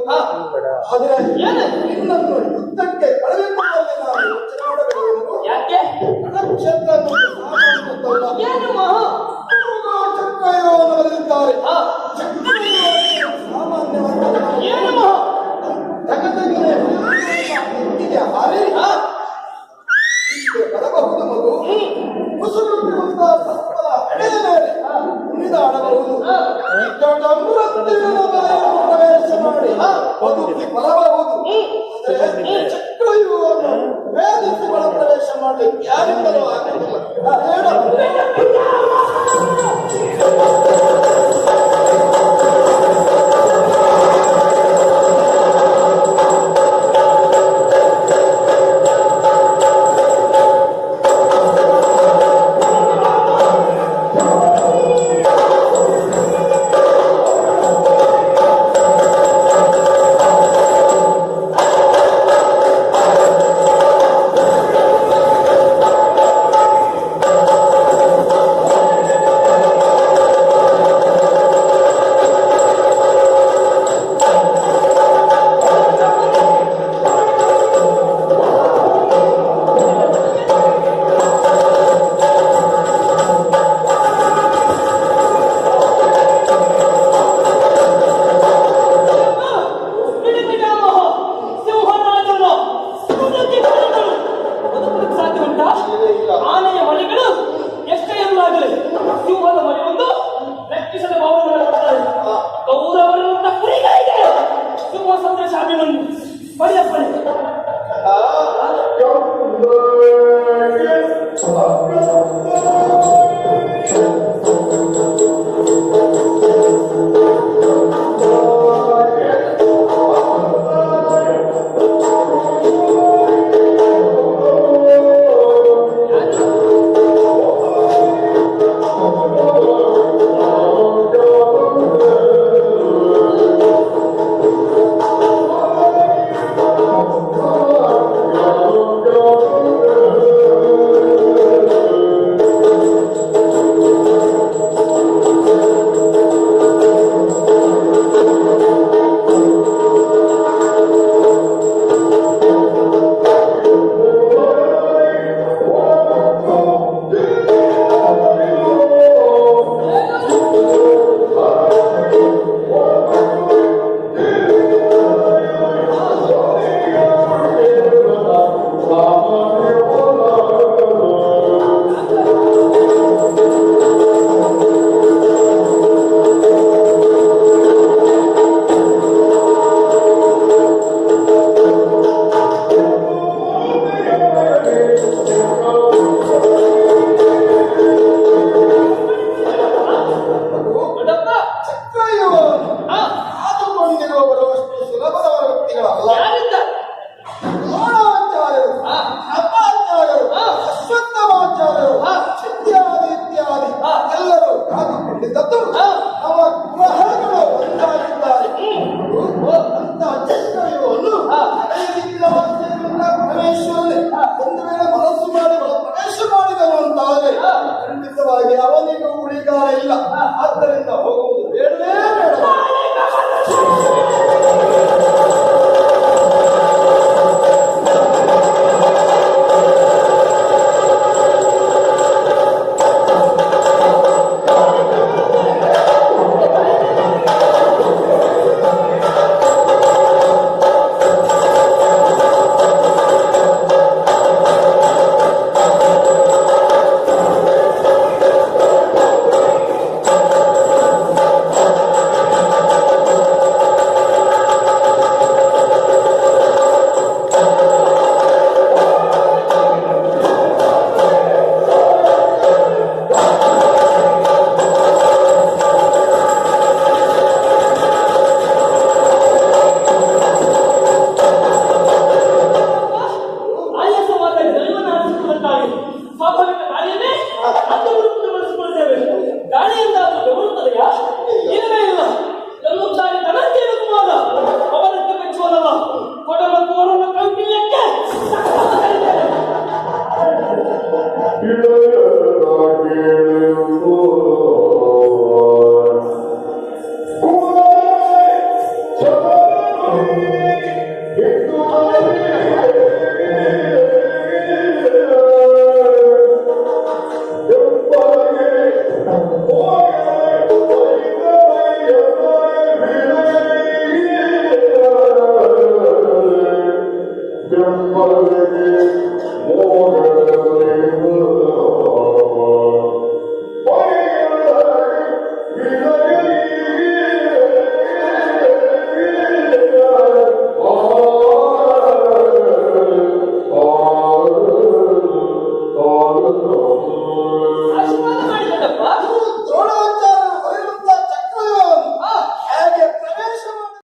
ಆದರೆ ನಿನ್ನನ್ನು ಯುದ್ಧಕ್ಕೆ ಕಳೆದುಕೊಳ್ಳಲು ನಾನು ಯೋಚನೆ ಮಾಡಬೇಕು. ಯಾಕೆ? ರಣಕ್ಷೇತ್ರ ಚಕ್ರಯುವನವರಿದ್ದಾರೆ. ಸಾಮಾನ್ಯವಾಗಿ ಬರಬಹುದು ಮಗು. ಮುಸುಗುತ್ತಿರುವಂತಹ ಸತ್ವದ ಹಣೆಯ ಮೇಲೆ ಕುಣಿದಾಡಬಹುದು. ಪ್ರವೇಶ ಮಾಡಿ ಬದುಕಿ ಬರಬಹುದು. ಚಕ್ರಯುವನ್ನು ವೇದಿಸಿ ಒಳ ಪ್ರವೇಶ ಮಾಡಲಿಕ್ಕೆ ಯಾರಿಂದಲೂ ಆಗುತ್ತಿಲ್ಲ. ಎಷ್ಟು